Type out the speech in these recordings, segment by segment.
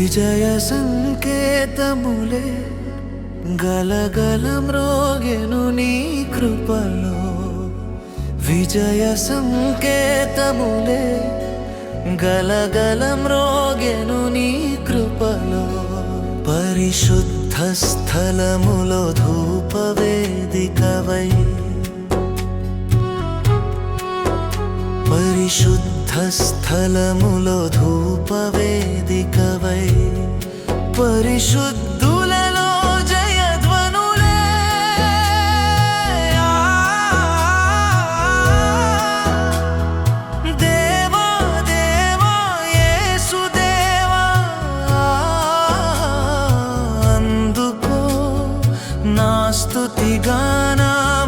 విజయ సంకేతములే గలగలం రోగెను నీ కృపలో. విజయ సంకేతములే గలగలం రోగెను నీ కృపలో. పరిశుద్ధ స్థలములో ధూపవేదికవై, పరిశుద్ధ స్థలములో ధూపవేదికవై, పరిశుద్ధులలో జయధ్వనులే. దేవా దేవా యేసుదేవా, అందుకో నా స్తుతిగాన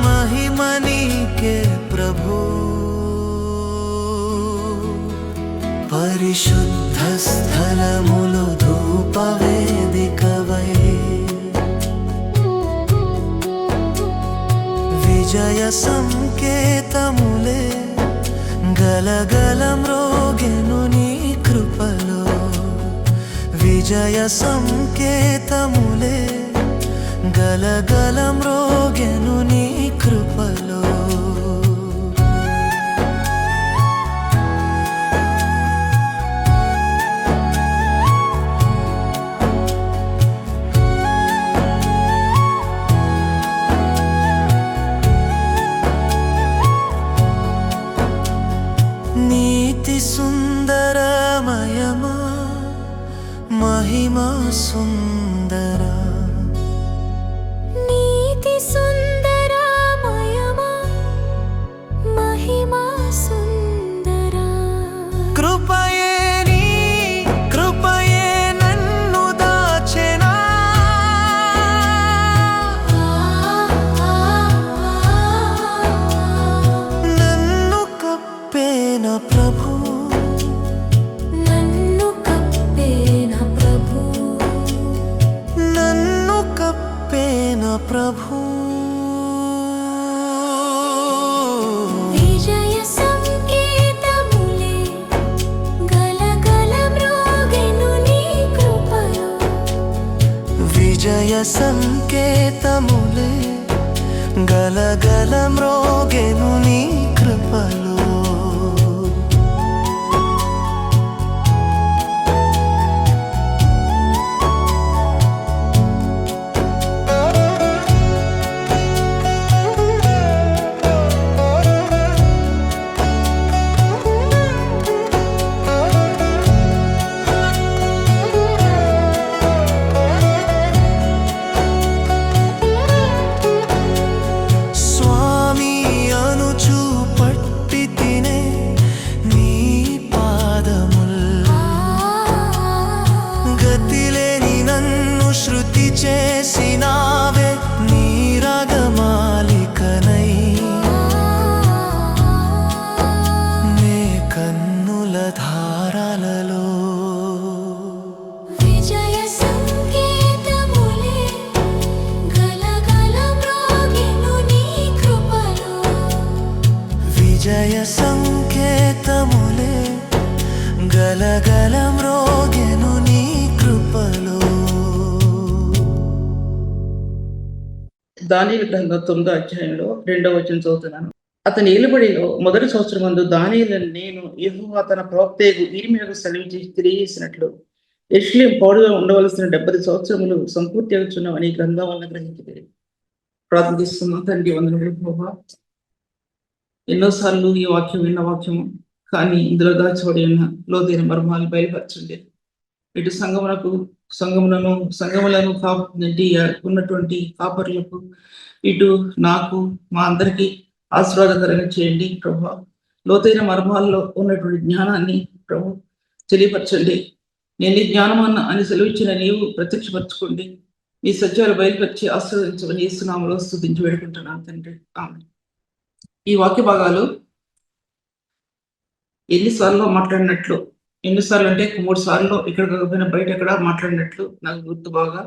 మహిమ నీకే ప్రభు. పరిశుద్ధ స్థలములో ధూపవేదికవై, విజయ సంకేతములే గలగలం రోగెను నీ కృపలో. విజయ సంకేతములే గలగలం రోగెను నీ కృపలో. నీతి సుందరమయమా మహిమా సుందర, నీతి సుందరమయమా మహిమా సుందర. కృపయే నీ కృపయే నన్ను దాచెనా, నన్ను కప్పేన ప్రభు, నన్ను కప్పేన ప్రభు, నన్ను కప్పేన ప్రభు. విజయ సంకేతములే గలగలం రోగెను నీ కృపలో. విజయ సంకేతములే గలగలం రోగెను నీ కృపలో. స్వామి అనుచు పట్టి తినే నీ పాదముల్, గతిలేని నన్ను శృతి చేసినావే నీ రాగమాలికనై. నే కన్నుల ధారాలలో విజయ సంకేతములే గలగలం రోగెను నీ కృపలో. విజయ సంకేతములే గలగలం రోగెను నీ కృపలో. దానియేలు గ్రంథం 9వ అధ్యాయంలో 2వ వచనం చదువుతున్నాను. అతని ఏలుబడిలో మొదటి సంవత్సరమందు దానియేలును నేను యెహోవా తన ప్రవక్తయగు యిర్మీయాకు సెలవించి తెలియజేసినట్లు యెరూషలేము పౌరుగా ఉండవలసిన 70 సంవత్సరములు సంపూర్తి అవుతున్నవని ఈ గ్రంథం వలన గ్రహించింది. ప్రార్థన చేస్తున్నాం. తండ్రి వందనములు ప్రభువా, ఎన్నోసార్లు ఈ వాక్యం విన్న వాక్యము, కానీ ఇందులో దాచబడి ఉన్న లోతైన మర్మాలు బయలుపరచండి. ఇటు సంఘములను ఉన్నటువంటి కాపరులకు, ఇటు నాకు, మా అందరికీ ఆశీర్వాదకరంగా చేయండి ప్రభు. లోతైన మర్మాల్లో ఉన్నటువంటి జ్ఞానాన్ని ప్రభు తెలియపరచండి. నేను నీ జ్ఞానమన్న అని సెలవిచ్చిన నీవు ప్రత్యక్షపరచుకోండి. మీ సత్యాలు బయలుపరిచి ఆశీర్వదించమని యేసునామములో స్తుతించి వేడుకుంటున్నాను తండ్రి, ఆమేన్. ఈ వాక్య భాగాలు ఎన్నిసార్లు మాట్లాడినట్లు, ఎన్నిసార్లు అంటే 3 సార్లు ఇక్కడ కాకపోయినా బయట ఎక్కడ మాట్లాడినట్లు నాకు గుర్తు బాగా.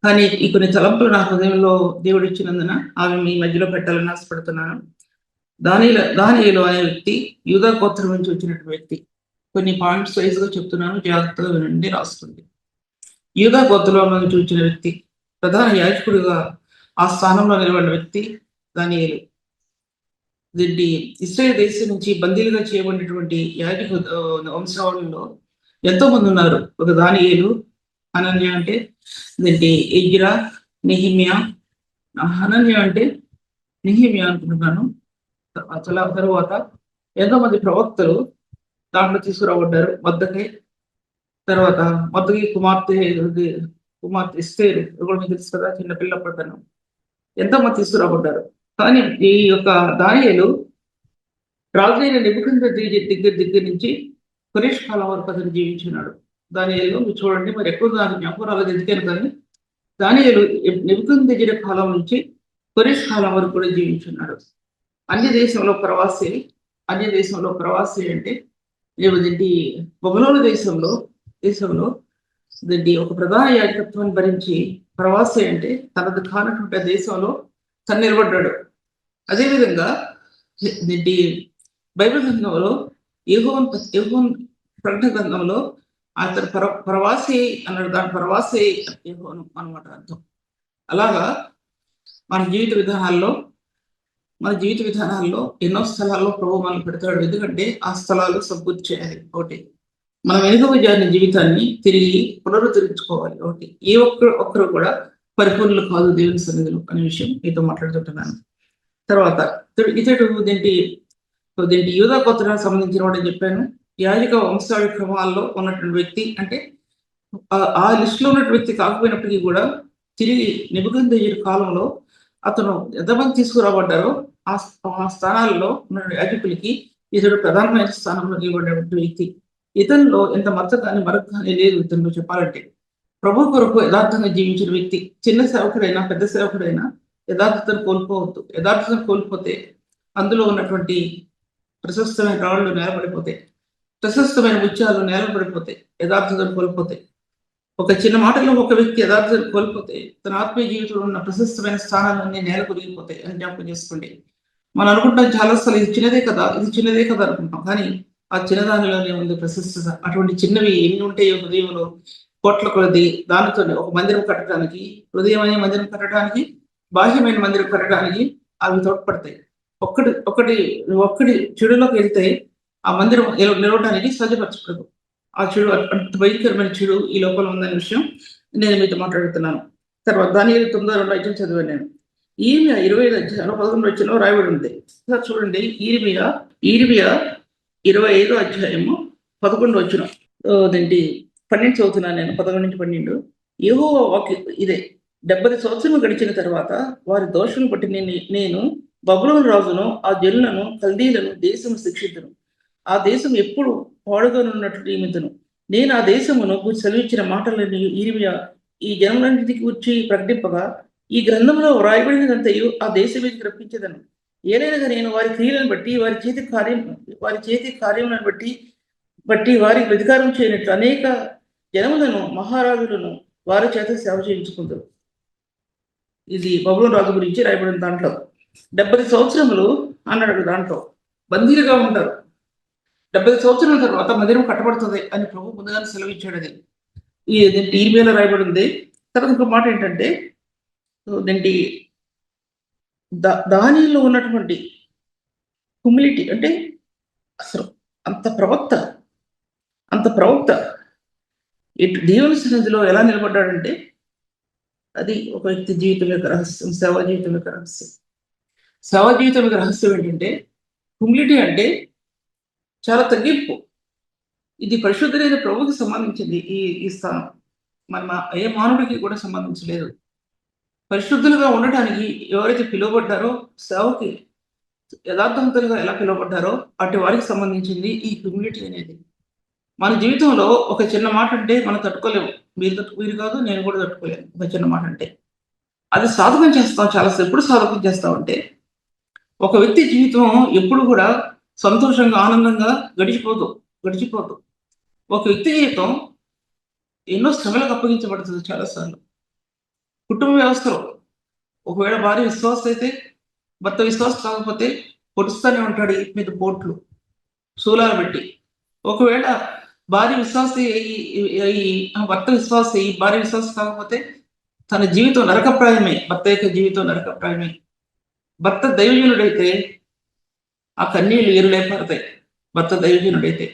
కానీ ఈ కొన్ని తలంపులు నా హృదయంలో దేవుడు ఇచ్చినందున అవి మీ మధ్యలో పెట్టాలని ఆశపడుతున్నాను. దానియేలు అనే వ్యక్తి యూదా గోత్రం నుంచి వచ్చినటువంటి వ్యక్తి. కొన్ని పాయింట్స్ వైజ్ గా చెప్తున్నాను, జాగ్రత్తగా వినండి, రాసుకోండి. యూదా గోత్రంలో నుంచి వచ్చిన వ్యక్తి, ప్రధాన యాజకుడిగా ఆ స్థానంలో నిలబడిన వ్యక్తి దానియేలు. దీన్ని ఇశ్రాయేల్ దేశం నుంచి బందీలుగా చేయబడినటువంటి యాజక వంశావళిలో ఎంతో మంది ఉన్నారు. ఒక దానియేలు, అనన్య అంటే దీన్ని ఎజ్రా, నెహిమ్యా. హనన్య అంటే నెహిమ్యా అనుకుంటున్నాను. తరువాత ఎంతో మంది ప్రవక్తలు దాంట్లో తీసుకురాబడ్డారు. మద్దకే, తర్వాత మద్దకి కుమార్తె ఎస్తేరు, కూడా మీకు తెలుసు కదా, చిన్న పిల్లప్పటికన్నా ఎంతో మంది తీసుకురాబడ్డారు. కానీ ఈ యొక్క దానియేలు రాజైన దగ్గర నుంచి కొరేష్ కాలం వరకు అతను జీవించున్నాడు. దానియేలు మీరు చూడండి, మరి ఎక్కువ దాని జ్ఞాపకం రాలేదు ఎందుకని, కానీ దానియేలు నెబుకద్నెజరు కాలం నుంచి కొరేష్ కాలం వరకు కూడా జీవించున్నాడు. అన్య దేశంలో ప్రవాసి అంటే ఏమిటి, బబులోను దేశంలో ఒక ప్రధాన యాజకత్వాన్ని భరించి ప్రవాసి అంటే తనది కానటువంటి దేశంలో తను నిలబడ్డాడు. అదేవిధంగా బైబిల్ గ్రంథంలో యెహోవా ప్రకటన గ్రంథంలో అతను ప్రవాసి అన్నాడు. దాని ప్రవాసి యెహోవా అనమాట అర్థం. అలాగా మన జీవిత విధానాల్లో ఎన్నో స్థలాల్లో ప్రభు మనం పెడతాడు. ఎందుకంటే ఆ స్థలాలు సంపూర్తి చేయాలి. ఒకటి, మనం ఎనుగవ జారిన జీవితాన్ని తిరిగి పునరుద్ధరించుకోవాలి. ఒకటి, ఏ ఒక్కరు కూడా పరిపూర్ణులు కాదు దేవుని సన్నిధిలో అనే విషయం మీతో మాట్లాడుతుంటున్నాను. తర్వాత ఇతడు దీంటి యూదా గోత్రానికి సంబంధించిన వాడని చెప్పాను. యాజక వంశావళి క్రమాల్లో ఉన్నటువంటి వ్యక్తి అంటే ఆ లిస్టులో ఉన్నటువంటి వ్యక్తి కాకపోయినప్పటికీ కూడా తిరిగి నెబుకద్నెజరు కాలంలో అతను ఎంతమంది తీసుకురాబడ్డారో ఆ స్థానాల్లో ఉన్న యాజకులకి ఇతడు ప్రధానమైన స్థానంలో ఇవ్వబడినటువంటి వ్యక్తి. ఇతనిలో ఎంత మచ్చ కానీ మరొక కానీ లేదు. ఇతనిలో చెప్పాలంటే ప్రభు కొరకు యథార్థంగా జీవించిన వ్యక్తి. చిన్న సేవకుడైనా పెద్ద సేవకుడైనా యథార్థతను కోల్పోవద్దు. యథార్థతను కోల్పోతే అందులో ఉన్నటువంటి ప్రశస్తమైన రాళ్ళు నేలపడిపోతాయి, ప్రశస్తమైన ముత్యాలు నేలపడిపోతాయి. యథార్థతను కోల్పోతే, ఒక చిన్న మాటలో ఒక వ్యక్తి యథార్థతను కోల్పోతే తన ఆత్మీయ జీవితంలో ఉన్న ప్రశస్తమైన స్థానాలన్నీ నేల కొరిగిపోతాయి అని జ్ఞాపకం చేసుకోండి. మనం అనుకుంటాం చాలాసార్లు ఇది చిన్నదే కదా అనుకుంటాం, కానీ ఆ చిన్నదానిలోనే ఉంది ప్రశస్తత. అటువంటి చిన్నవి ఎన్ని ఉంటాయో హృదయంలో కోట్ల కొలది. దానితోనే ఒక మందిరం కట్టడానికి, హృదయమైన మందిరం కట్టడానికి, బాహ్యమైన మందిరం కట్టడానికి అవి తోడ్పడతాయి. ఒక్కడి చెడులోకి వెళ్తే ఆ మందిరం నిలవడానికి సాధ్యపరచకూడదు. ఆ చెడు అంత భయంకరమైన చెడు ఈ లోపల ఉందనే విషయం నేను మీతో మాట్లాడుతున్నాను. తర్వాత దానియేలు 9:2 చదివాను నేను. ఈర్మియా 25:11 రాయబడి ఉంది. సార్ చూడండి, ఈర్మియా 25:11 12 చదువుతున్నాను నేను. 11-12 యెహోవా వాక్యం ఇదే. 70 సంవత్సరాలు గడిచిన తర్వాత వారి దోషం బట్టి నేను బబులోను రాజును, ఆ జనులను, కల్దీలను దేశం శిక్షించును. ఆ దేశం ఎప్పుడు పాడుగానున్నట్లు నియమితును. నేను ఆ దేశమును సెలవిచ్చిన మాటలను ఈర్మియా ఈ జనములన్నిటికీ వచ్చి ప్రకటింపగా ఈ గ్రంథంలో వ్రాయబడినదంతయు ఆ దేశం మీదకి రప్పించదను. ఏదైనా నేను వారి క్రియలను బట్టి వారి చేతి కార్యములను బట్టి వారికి ప్రతికారం చేయనట్లు అనేక జనములను, మహారాజులను వారి చేత సేవ చేయించుకుంటారు. ఇది బబులోను రాజు గురించి రాయబడిన దాంట్లో 70 సంవత్సరములు అన్నాడు. దాంట్లో బందీలుగా ఉంటారు. 70 సంవత్సరాల తర్వాత మందిరం కట్టబడుతుంది అని ప్రభు ముందుగానే సెలవిచ్చాడు. అది ఈర్మియాలో రాయబడి ఉంది. తర్వాత ఇంకో మాట ఏంటంటే, దానిలో ఉన్నటువంటి హ్యూమిలిటీ అంటే అసలు అంత ప్రవక్త ఇటు దేవుని సన్నిధిలో ఎలా నిలబడ్డాడంటే అది ఒక వ్యక్తి జీవితం యొక్క రహస్యం, సేవా జీవితం యొక్క రహస్యం. సేవా జీవితం యొక్క రహస్యం ఏంటంటే హ్యూమిలిటీ అంటే చాలా తగ్గింపు. ఇది పరిశుద్ధులైన ప్రభువుకి సంబంధించింది. ఈ స్థానం మన ఏ మానవుడికి కూడా సంబంధించలేదు. పరిశుద్ధులుగా ఉండటానికి ఎవరైతే పిలువబడ్డారో, సేవకి యథార్థవంతులుగా ఎలా పిలువబడ్డారో అటు వారికి సంబంధించింది ఈ హ్యూమిలిటీ అనేది. మన జీవితంలో ఒక చిన్న మాట అంటే మనం తట్టుకోలేము. మీరు కాదు, నేను కూడా తట్టుకోలేము. ఒక చిన్న మాట అంటే అది సాధకం చేస్తాం. ఎప్పుడు సాధకం చేస్తామంటే ఒక వ్యక్తి జీవితం ఎప్పుడు కూడా సంతోషంగా, ఆనందంగా గడిచిపోదు. ఒక వ్యక్తి జీవితం ఎన్నో శ్రమలకు అప్పగించబడుతుంది. చాలాసార్లు కుటుంబ వ్యవస్థలో ఒకవేళ భార్య విశ్వాసం అయితే, భర్త విశ్వాసం కాకపోతే పొడుస్తూనే ఉంటాడు మీద పోట్లు, శూలాలు పెట్టి. ఒకవేళ భార్య విశ్వాసి ఆ భర్త విశ్వాసి అయ్యి భార్య విశ్వాసం కాకపోతే తన జీవితం నరకప్రాయమే, భర్త యొక్క జీవితం నరకప్రాయమే. భర్త దైవజనుడైతే ఆ కన్నీళ్లు ఎరులే పడతాయి, భర్త దైవజనుడైతే.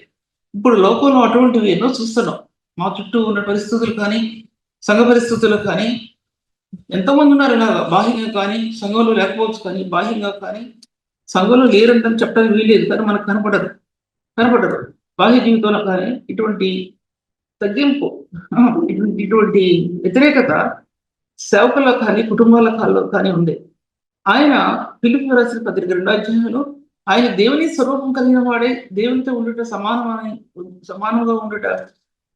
ఇప్పుడు లోకంలో అటువంటివి ఎన్నో చూస్తున్నాం. మా చుట్టూ ఉన్న పరిస్థితులు కానీ, సంఘ పరిస్థితులు కానీ ఎంతోమంది ఉన్నారు ఇలాగా, బాహ్యంగా కానీ సంఘంలో లేకపోవచ్చు, కానీ బాహ్యంగా కానీ సంఘంలో లేరంటని చెప్పడానికి వీలేదు, కానీ మనకు కనపడరు. బాహ్య జీవితంలో కానీ ఇటువంటి తగ్గింపు, ఇటువంటి వ్యతిరేకత సేవకుల్లో కానీ కుటుంబాల కానీ ఉంది. ఆయన ఫిలిప్పీ రాసిన పత్రిక 2వ అధ్యాయంలో ఆయన దేవుని స్వరూపం కలిగిన వాడే, దేవునితో ఉండుట సమానంగా ఉండుట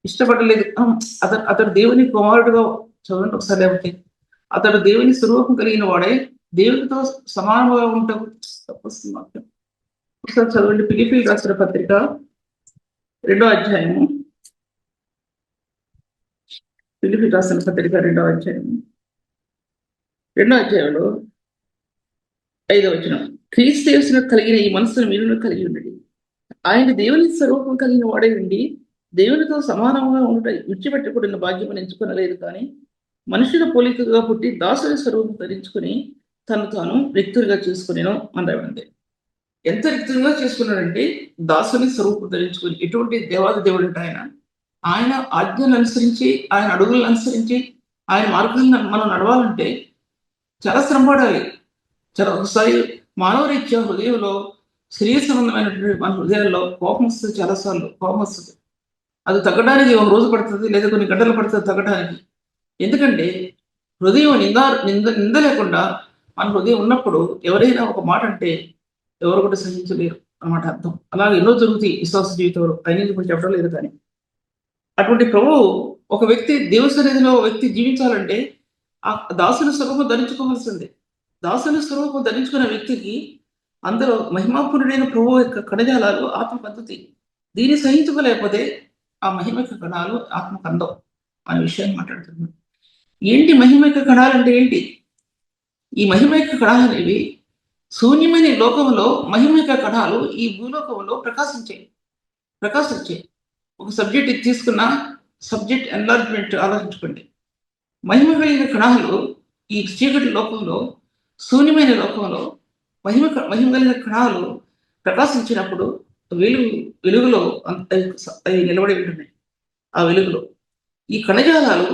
ఇష్టపడలేదు. అతడు దేవుని కుమారుడుగా, చదవండి ఒకసారి లేకపోతే, అతడు దేవుని స్వరూపం కలిగిన వాడే దేవునితో సమానంగా ఉంటాం తప్పొస్తుంది మాత్రం. ఒకసారి చదవండి ఫిలిప్పీ రాసిన పత్రిక 2వ అధ్యాయము, ఫిలిప్పీ రాసిన పత్రిక 2వ అధ్యాయము 2వ అధ్యాయంలో 5వ వచనం. క్రీస్తు యేసును కలిగిన ఈ మనసును మీరును కలిగి ఉండండి. ఆయన దేవుని స్వరూపం కలిగిన వాడే ఉండి దేవునితో సమానంగా ఉండటం విడిచిపెట్టకూడిన భాగ్యం ఎంచుకొనలేదు, కానీ మనుషుల పోలికగా పుట్టి దాసుని స్వరూపం ధరించుకుని తను తాను వ్యక్తులుగా చేసుకునేను అండి. ఎంత వ్యక్తులుగా చేసుకున్నాడంటే దాసుని స్వరూపం ధరించుకుని. ఎటువంటి దేవాది దేవుడు అంటే ఆయన ఆజ్ఞలను అనుసరించి, ఆయన అడుగులను అనుసరించి, ఆయన మార్గాలను మనం నడవాలంటే చాలా శ్రమ పడాలి. చాలా ఒకసారి మానవ రీత్యా హృదయంలో శరీర సంబంధమైనటువంటి మన హృదయాల్లో కోపం వస్తుంది, చాలాసార్లు కోపం వస్తుంది. అది తగ్గడానికి ఒక రోజు పడుతుంది, లేదా కొన్ని గంటలు పడుతుంది తగ్గడానికి. ఎందుకంటే హృదయం నింద లేకుండా మన హృదయం ఉన్నప్పుడు ఎవరైనా ఒక మాట అంటే ఎవరు కూడా సహించలేరు అన్నమాట అర్థం. అలాగే ఎన్నో జరుగుతాయి విశ్వాస జీవితంలో, అయినా ఇప్పుడు చెప్పడం లేదు. కానీ అటువంటి ప్రభు ఒక వ్యక్తి దేవ సన్నిధిలో వ్యక్తి జీవించాలంటే ఆ దాసుని స్వరూపం ధరించుకోవాల్సిందే. దాసుని స్వరూపం ధరించుకున్న వ్యక్తికి అందులో మహిమాపూర్ణుడైన ప్రభు యొక్క కణజాలాలు ఆత్మకు అందుతాయి. దీన్ని సహించుకోలేకపోతే ఆ మహిమ యొక్క కణాలు ఆత్మకు అందం అనే విషయాన్ని మాట్లాడుతున్నాం. ఏంటి మహిమ యొక్క కణాలు అంటే ఏంటి? ఈ మహిమ యొక్క కణాలు అనేవి శూన్యమైన లోకంలో మహిమ యొక్క కణాలు ఈ భూలోకంలో ప్రకాశించే ఒక సబ్జెక్ట్ తీసుకున్న సబ్జెక్ట్ ఎన్లార్జ్మెంట్ ఆలోచించుకోండి. మహిమ కలిగిన కణాలు ఈ చీకటి లోకంలో, శూన్యమైన లోకంలో మహిమ కలిగిన కణాలు ప్రకాశించినప్పుడు వెలుగులో అవి నిలబడి ఉంటున్నాయి. ఆ వెలుగులో ఈ కణజాలాలు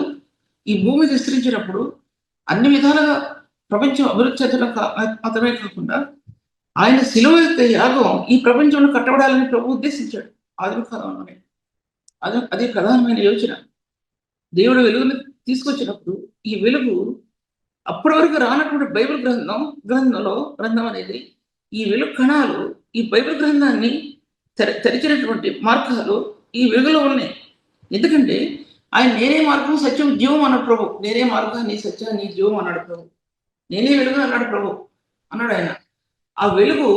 ఈ భూమి విస్తరించినప్పుడు అన్ని విధాలుగా ప్రపంచం అభివృద్ధి చెందడం మాత్రమే కాకుండా ఆయన శిలువ యొక్క యాగం ఈ ప్రపంచంలో కట్టబడాలని ప్రభు ఉద్దేశించాడు ఆదిమ కాలంలోనే. అది ప్రధానమైన యోచన. దేవుడు వెలుగుని తీసుకొచ్చినప్పుడు ఈ వెలుగు అప్పటి వరకు రానటువంటి బైబిల్ గ్రంథం అనేది ఈ వెలుగు కణాలు ఈ బైబిల్ గ్రంథాన్ని తెరిచినటువంటి మార్గాలు ఈ వెలుగులో ఉన్నాయి. ఎందుకంటే ఆయన నేనే మార్గం సత్యం జీవం అన్నాడు ప్రభు. నేనే మార్గాన్ని సత్యాన్ని జీవం అన్నాడు ప్రభు. నేనే వెలుగు అన్నాడు ప్రభు అన్నాడు ఆయన. ఆ వెలుగు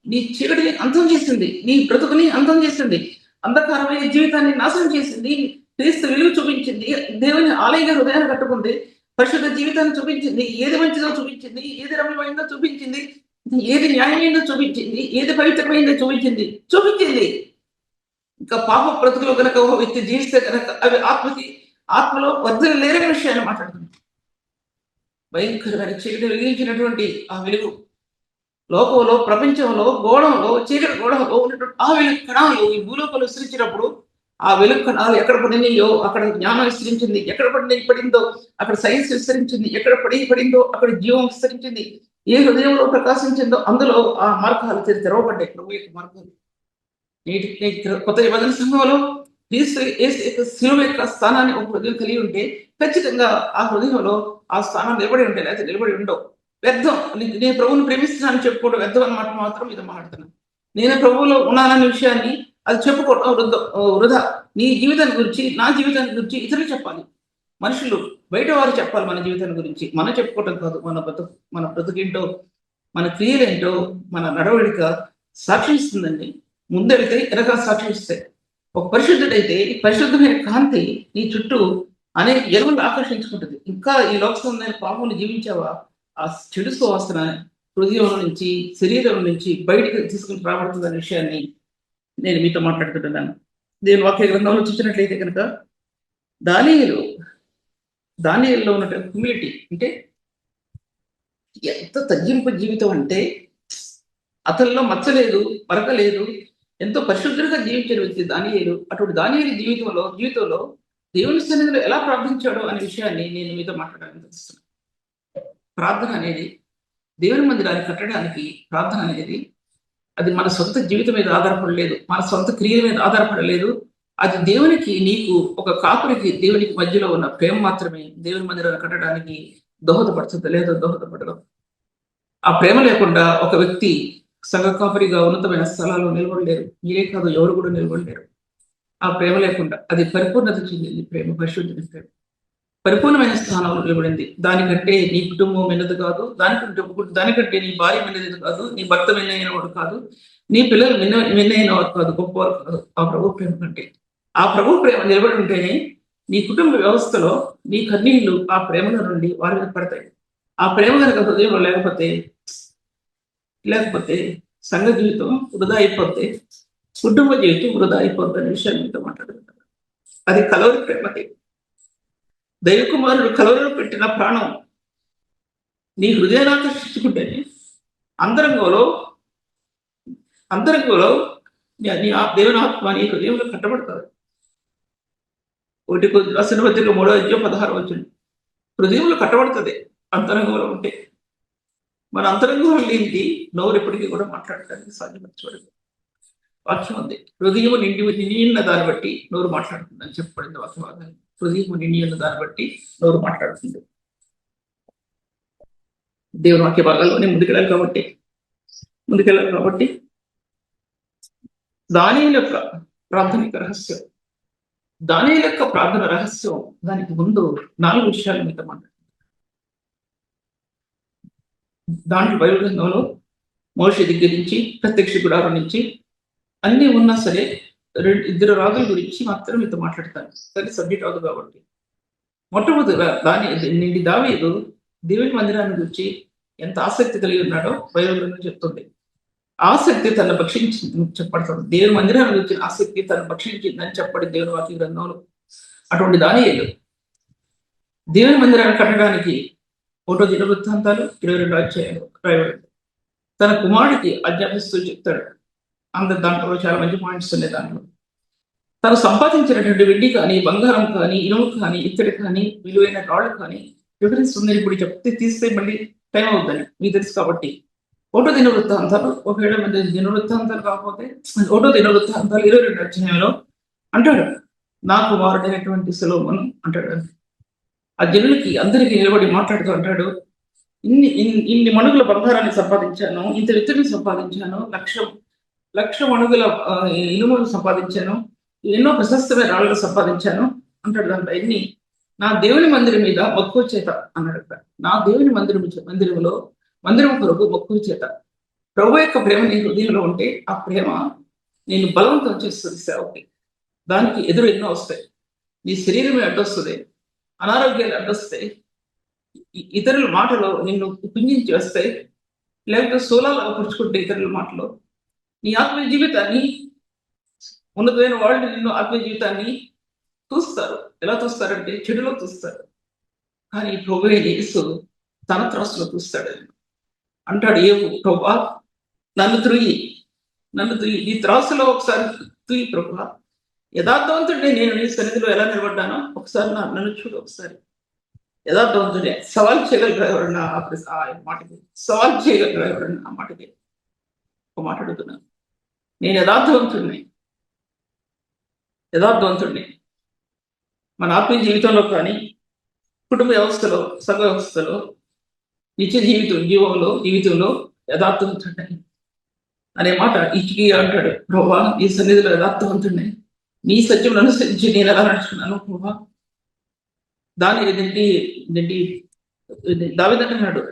నీ చీకటిని అంతం చేసింది, నీ బ్రతుకుని అంతం చేసింది, అంధకారమైన జీవితాన్ని నాశనం చేసింది. క్రీస్తు వెలుగు చూపించింది, దేవుని ఆలయంగా హృదయాన్ని కట్టుకుంది, పరిశుద్ధ జీవితాన్ని చూపించింది, ఏది మంచిదో చూపించింది, ఏది రమ్యమైందో చూపించింది, ఏది న్యాయమైందో చూపించింది, ఏది పవిత్రమైందో చూపించింది. ఇంకా పాప బ్రతుకులో కనుక ఒక వ్యక్తి జీవిస్తే కనుక అవి ఆత్మలో వర్ధన లేరని విషయాన్ని మాట్లాడుతుంది. భయంకరమైన చీకటి వెలిగించినటువంటి ఆ వెలుగు లోకంలో, ప్రపంచంలో, చీకటి గోడంలో ఉన్నటువంటి ఆ వెలుగు కణాలు ఈ భూలోకంలో విస్తరించినప్పుడు ఆ వెలుగు కణాలు ఎక్కడ పడినాయో అక్కడ జ్ఞానం విస్తరించింది, ఎక్కడ పడిందో అక్కడ సైన్స్ విస్తరించింది, ఎక్కడ పడిందో అక్కడ జీవం విస్తరించింది. ఏ హృదయంలో ప్రకాశించిందో అందులో ఆ మార్గాలు తెరవబడ్డాయి. ప్రభు యొక్క మార్గాలు నేటి కొత్త నిబంధన సంఘంలో శిలువ యొక్క స్థానాన్ని ఒక హృదయం కలిగి ఉంటే ఖచ్చితంగా ఆ హృదయంలో ఆ స్థానం నిలబడి ఉంటాయి, లేకపోతే నిలబడి ఉండవు. వ్యర్థం. నేను ప్రభువుని ప్రేమిస్తున్నాను చెప్పుకోవడం వ్యర్థం అన్నమాట మాత్రం ఇది మాట్లాడుతున్నాను. నేను ప్రభువులో ఉన్నానన్న విషయాన్ని అది చెప్పుకోవడం వృధా. నీ జీవితాన్ని గురించి, నా జీవితాన్ని గురించి ఇతరులు చెప్పాలి. మనుషులు బయట వారు చెప్పాలి మన జీవితాన్ని గురించి. మనం చెప్పుకోవటం కాదు. మన బ్రతుకేంటో, మన క్రియలేంటో, మన నడవడిక సాక్షిస్తుందండి. ముందెడితే వెనక సాక్షిస్తాయి. ఒక పరిశుద్ధుడైతే పరిశుద్ధమైన కాంతి నీ చుట్టూ అనేక ఎరువులు ఆకర్షించుకుంటుంది. ఇంకా ఈ లోకసంబంధమైన పాపములు జీవించావా, ఆ చెడు సువాసన హృదయం నుంచి, శరీరం నుంచి బయటకు తీసుకుని రాబడుతుంది అనే విషయాన్ని నేను మీతో మాట్లాడుతుంటున్నాను. దేవుని వాక్య గ్రంథంలో చూసినట్లయితే కనుక దానియేలులో ఉన్న హ్యూమిలిటీ అంటే ఎంత తగ్గింపు జీవితం అంటే అతనిలో మచ్చలేదు, పరకలేదు, ఎంతో పరిశుద్ధంగా జీవించిన వ్యక్తి దానియేలు. అటువంటి దానియేలు జీవితంలో దేవుని సన్నిధిలో ఎలా ప్రార్థించాడో అనే విషయాన్ని నేను మీతో మాట్లాడాలని తెలుస్తున్నాను. ప్రార్థన అనేది దేవుని మందిరాన్ని కట్టడానికి ప్రార్థన అనేది అది మన సొంత జీవితం మీద ఆధారపడలేదు, మన సొంత క్రియల మీద ఆధారపడలేదు. అది దేవునికి, నీకు, ఒక కాపురికి దేవునికి మధ్యలో ఉన్న ప్రేమ మాత్రమే దేవుని మందిరాన్ని కట్టడానికి దోహదపడుతుంది, లేదా దోహదపడదు. ఆ ప్రేమ లేకుండా ఒక వ్యక్తి సంఘ కాపరిగా ఉన్నతమైన స్థలాల్లో నిలబడలేరు. మీరే కాదు, ఎవరు కూడా నిలబడలేరు. ఆ ప్రేమ లేకుండా అది పరిపూర్ణత చెందింది ప్రేమ, పరిశుద్ధమైన ప్రేమ పరిపూర్ణమైన స్థానంలో నిలబడింది. దానికంటే నీ కుటుంబం విన్నది కాదు, దానికంటే నీ భార్య విన్నది కాదు, నీ భర్త విన్నైన వాడు కాదు, నీ పిల్లలు విన్నైన వాడు కాదు, గొప్పవారు కాదు. ఆ ప్రభు ప్రేమ కంటే, ఆ ప్రభు ప్రేమ నిలబడి ఉంటేనే నీ కుటుంబ వ్యవస్థలో నీ కన్నీళ్లు ఆ ప్రేమల నుండి వారి మీద పడతాయి. ఆ ప్రేమ కనుక హృదయంలో లేకపోతే సంఘ జీవితం వృధా అయిపోతే, కుటుంబ జీవితం వృధా అయిపోద్ది అనే విషయాన్ని మీతో మాట్లాడుకుంటారు. అది కలవరి ప్రేమకి. దైవకుమారుడు కలవరలో పెట్టిన ప్రాణం నీ హృదయాన్ని ఆకర్షించుకుంటేనే అంతరంగంలో దేవుని ఆత్మ నీ హృదయంలో కట్టబడతారు. 1 రాసిన పత్రిక 3:16 వచ్చింది. హృదయంలో కట్టబడుతుంది అంతరంగంలో ఉంటే. మన అంతరంగంలో లేనిది నోరు ఎప్పటికీ కూడా మాట్లాడటానికి సాధ్యపరచబడదు. వాక్యం ఉంది, హృదయం నిండి ఉన్న దాన్ని బట్టి నోరు మాట్లాడుతుంది అని చెప్పబడింది వాక్యం. హృదయం నిండి ఉన్న దాన్ని బట్టి నోరు మాట్లాడుతుంది. దేవుని వాక్య భాగాల్లోనే ముందుకెళ్ళాలి కాబట్టి దానియేలు యొక్క ప్రార్థనిక రహస్యం, దానియేలు యొక్క ప్రార్థన రహస్యం, దానికి ముందు 4 విషయాలు మీతో మాట్లాడుతుంది. దాంట్లో బైబిల్ గ్రంథంలో మోషే దగ్గర నుంచి, ప్రత్యక్ష గుడారం నుంచి అన్నీ ఉన్నా సరే 2 రాజుల గురించి మాత్రం మీతో మాట్లాడతాను. సరే, సబ్జెక్ట్ అవుతుంది కాబట్టి మొట్టమొదటిగా దావీదు దేవుని మందిరాన్ని గురించి ఎంత ఆసక్తి కలిగి ఉన్నాడో బైబిల్ గ్రంథం చెప్తుంది. ఆసక్తి తను చెప్పబడుతుంది. దేవుని మందిరాన్ని గురించి ఆసక్తి తను భక్షించిందని చెప్పబడి దేవుని వాక్య గ్రంథంలో. అటువంటి దానియేలు దేవుని మందిరాన్ని కట్టడానికి 1 దినవృత్తాంతాలు 22 అధ్యాయాలు రాయబడింది. తన కుమారుడికి ఆజ్ఞాపిస్తూ చెప్తాడు. అందరు దాంట్లో చాలా మంచి పాయింట్స్ ఉన్నాయి. దాంట్లో తను సంపాదించినటువంటి వెండి కానీ, బంగారం కానీ, ఇనుము కానీ, ఇత్తడి కానీ, విలువైన రాళ్ళు కానీ రిఫరెన్స్ ఉంది. ఇప్పుడు చెప్తే తీస్తే మళ్ళీ టైం అవుతుందని మీకు తెలుసు కాబట్టి 1 దినవృత్తాంతాలు, ఒకవేళ దినవృత్తాంతాలు కాకపోతే 1 దినవృత్తాంతాలు 22 అధ్యాయంలో అంటాడు, నా కుమారుడైనటువంటి సొలొమోను అంటాడు. ఆ జనులకి అందరికీ నిలబడి మాట్లాడుతూ అంటాడు, ఇన్ని మణుగుల బంగారాన్ని సంపాదించాను, ఇంత విత్తుని సంపాదించాను, లక్ష మణుగుల ఇనుములు సంపాదించాను, ఎన్నో ప్రశస్తమైన రాళ్ళను సంపాదించాను అంటాడు. దాంట్లో ఎన్ని నా దేవుని మందిరం మీద మక్కువ చేత అన్నాడు. నా దేవుని మందిరం కొరకు మక్కువ చేత. ప్రభు యొక్క ప్రేమ నీ హృదయంలో ఉంటే ఆ ప్రేమ నేను బలవంతం చేస్తుంది సేవకి. దానికి ఎదురు ఎన్నో వస్తాయి. నీ శరీరమే అడ్డొస్తుంది, అనారోగ్యాలు అడ్డొస్తాయి, ఇతరుల మాటలో నిన్ను కుంజించి వస్తాయి, లేకపోతే సోలాలు పుచ్చుకుంటే ఇతరుల మాటలో నీ ఆత్మీయ జీవితాన్ని, ఉన్నతమైన వాళ్ళు నిన్ను ఆత్మీయ జీవితాన్ని చూస్తారు. ఎలా చూస్తారంటే చెడులో చూస్తారు. కానీ ప్రభువే యేసు తన త్రాసులో చూస్తాడు. అంటాడు, ఏవు ప్రభువా, నన్ను తుయ్యి, నీ త్రాసులో ఒకసారి తుయ్యి ప్రభువా. యథార్థవంతుడే నేను నీ సన్నిధిలో ఎలా నిలబడ్డానో ఒకసారి నన్ను చూడు. ఒకసారి యథార్థవంతుడే. సవాల్ చేయగలరా ఎవరన్నా ఆ మాటకి? సవాల్ చేయగలరా ఎవరన్నా ఆ మాటకి? ఒక మాట అడుగుతున్నాను. నేను యథార్థవంతుడిని. మన ఆత్మీయ జీవితంలో కానీ, కుటుంబ వ్యవస్థలో, సంఘ వ్యవస్థలో, నిత్య జీవితంలో యథార్థవంతుడిని అనే మాట ఇచ్చికి అంటాడు. ప్రభా, నీ సన్నిధిలో యథార్థవంతుడిని, నీ సత్యం అనుసరించి నేను ఎలా నడుచుకున్నాను ప్రభా. దావీదంటున్నాడు,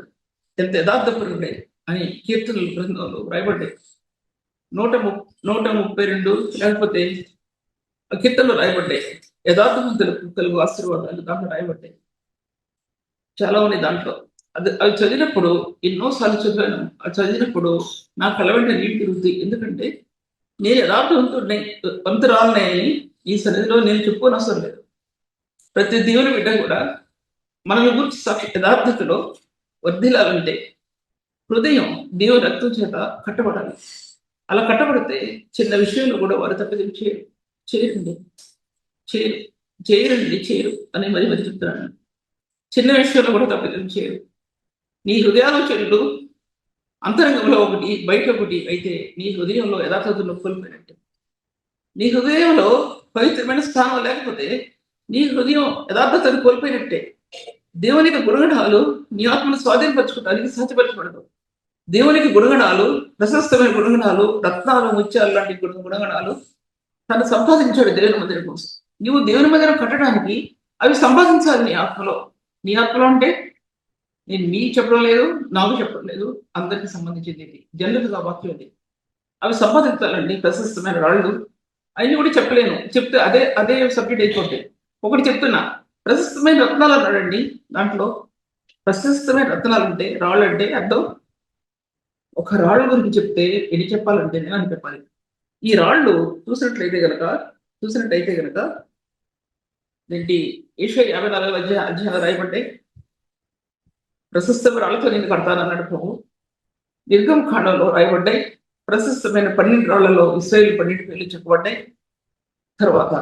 ఎంత యథార్థపరుడే అని కీర్తనల గ్రంథంలో రాయబడ్డాయి. 132 లేకపోతే కీర్తనలు రాయబడ్డాయి. యథార్థవంతులకు కలుగు ఆశీర్వాదాలు దాంట్లో రాయబడ్డాయి. చాలా ఉన్నాయి దాంట్లో. అవి చదివినప్పుడు ఎన్నోసార్లు చదివాను. అది చదివినప్పుడు నా కళ్ళ వెంట నీళ్ళు తిరుగుతాయి. ఎందుకంటే నేను యథార్థవంతురాలనని ఈ సన్నిధిలో నేను చెప్పుకొని అవసరం లేదు. ప్రతి దేవుని బిడ్డ కూడా మనల్ని గురించి యథార్థతలో వర్ధిల్లాలంటే హృదయం దేవుని రక్తం చేత కట్టబడాలి. అలా కట్టబడితే చిన్న విషయంలో కూడా వారు తప్పిదం చేయరండి అని మరి చెప్తున్నాను. చిన్న విషయంలో కూడా తప్పిదం చేయరు. నీ హృదయాలోచనలు అంతరంగంలో ఒకటి బయట ఒకటి అయితే నీ హృదయంలో యథార్థతను కోల్పోయినట్టు. నీ హృదయంలో పవిత్రమైన స్థానం లేకపోతే నీ హృదయం యథార్థతను కోల్పోయినట్టే. దేవునికి గుణగణాలు నీ ఆత్మను స్వాధీనపరచుకోవడానికి సాధ్యపరచబడదు. దేవునికి గుణగణాలు, ప్రశస్తమైన గుణగణాలు, రత్నాలు, ముత్యాలు లాంటి గుణగణాలు తను సంపాదించాడు దేవుని మందిరం కోసం. నువ్వు దేవుని మందిరం కట్టడానికి అవి సంపాదించాలి నీ ఆత్మలో. నీ ఆత్మలో అంటే నేను మీకు చెప్పడం లేదు, నాకు చెప్పడం లేదు, అందరికి సంబంధించింది ఇది, జనరల్గా వాక్యం ఇది. అవి సంపాదించాలండి. ప్రశస్తమైన రాళ్ళు అవి కూడా చెప్పలేను, చెప్తే అదే సబ్జెక్ట్ అయిపోతాయి. ఒకటి చెప్తున్నా, ప్రశస్తమైన రత్నాలు అన్నాడండి. దాంట్లో ప్రశస్తమైన రత్నాలు అంటే రాళ్ళు అంటే అర్థం ఒక రాళ్ళ గురించి చెప్తే ఎన్ని చెప్పాలంటే నేను అని చెప్పాలి. ఈ రాళ్ళు చూసినట్లయితే గనక ఏంటి యెషయా 54 అధ్యాయాలు రాయబడ్డాయి. ప్రశస్తమైన రాళ్ళతో నేను కడతానన్నాడు ప్రభు. నిర్గమకాండంలో రాయబడ్డాయి. ప్రశస్తమైన 12 రాళ్లలో ఇశ్రాయేలు 12 పేర్లు చెప్పబడ్డాయి. తర్వాత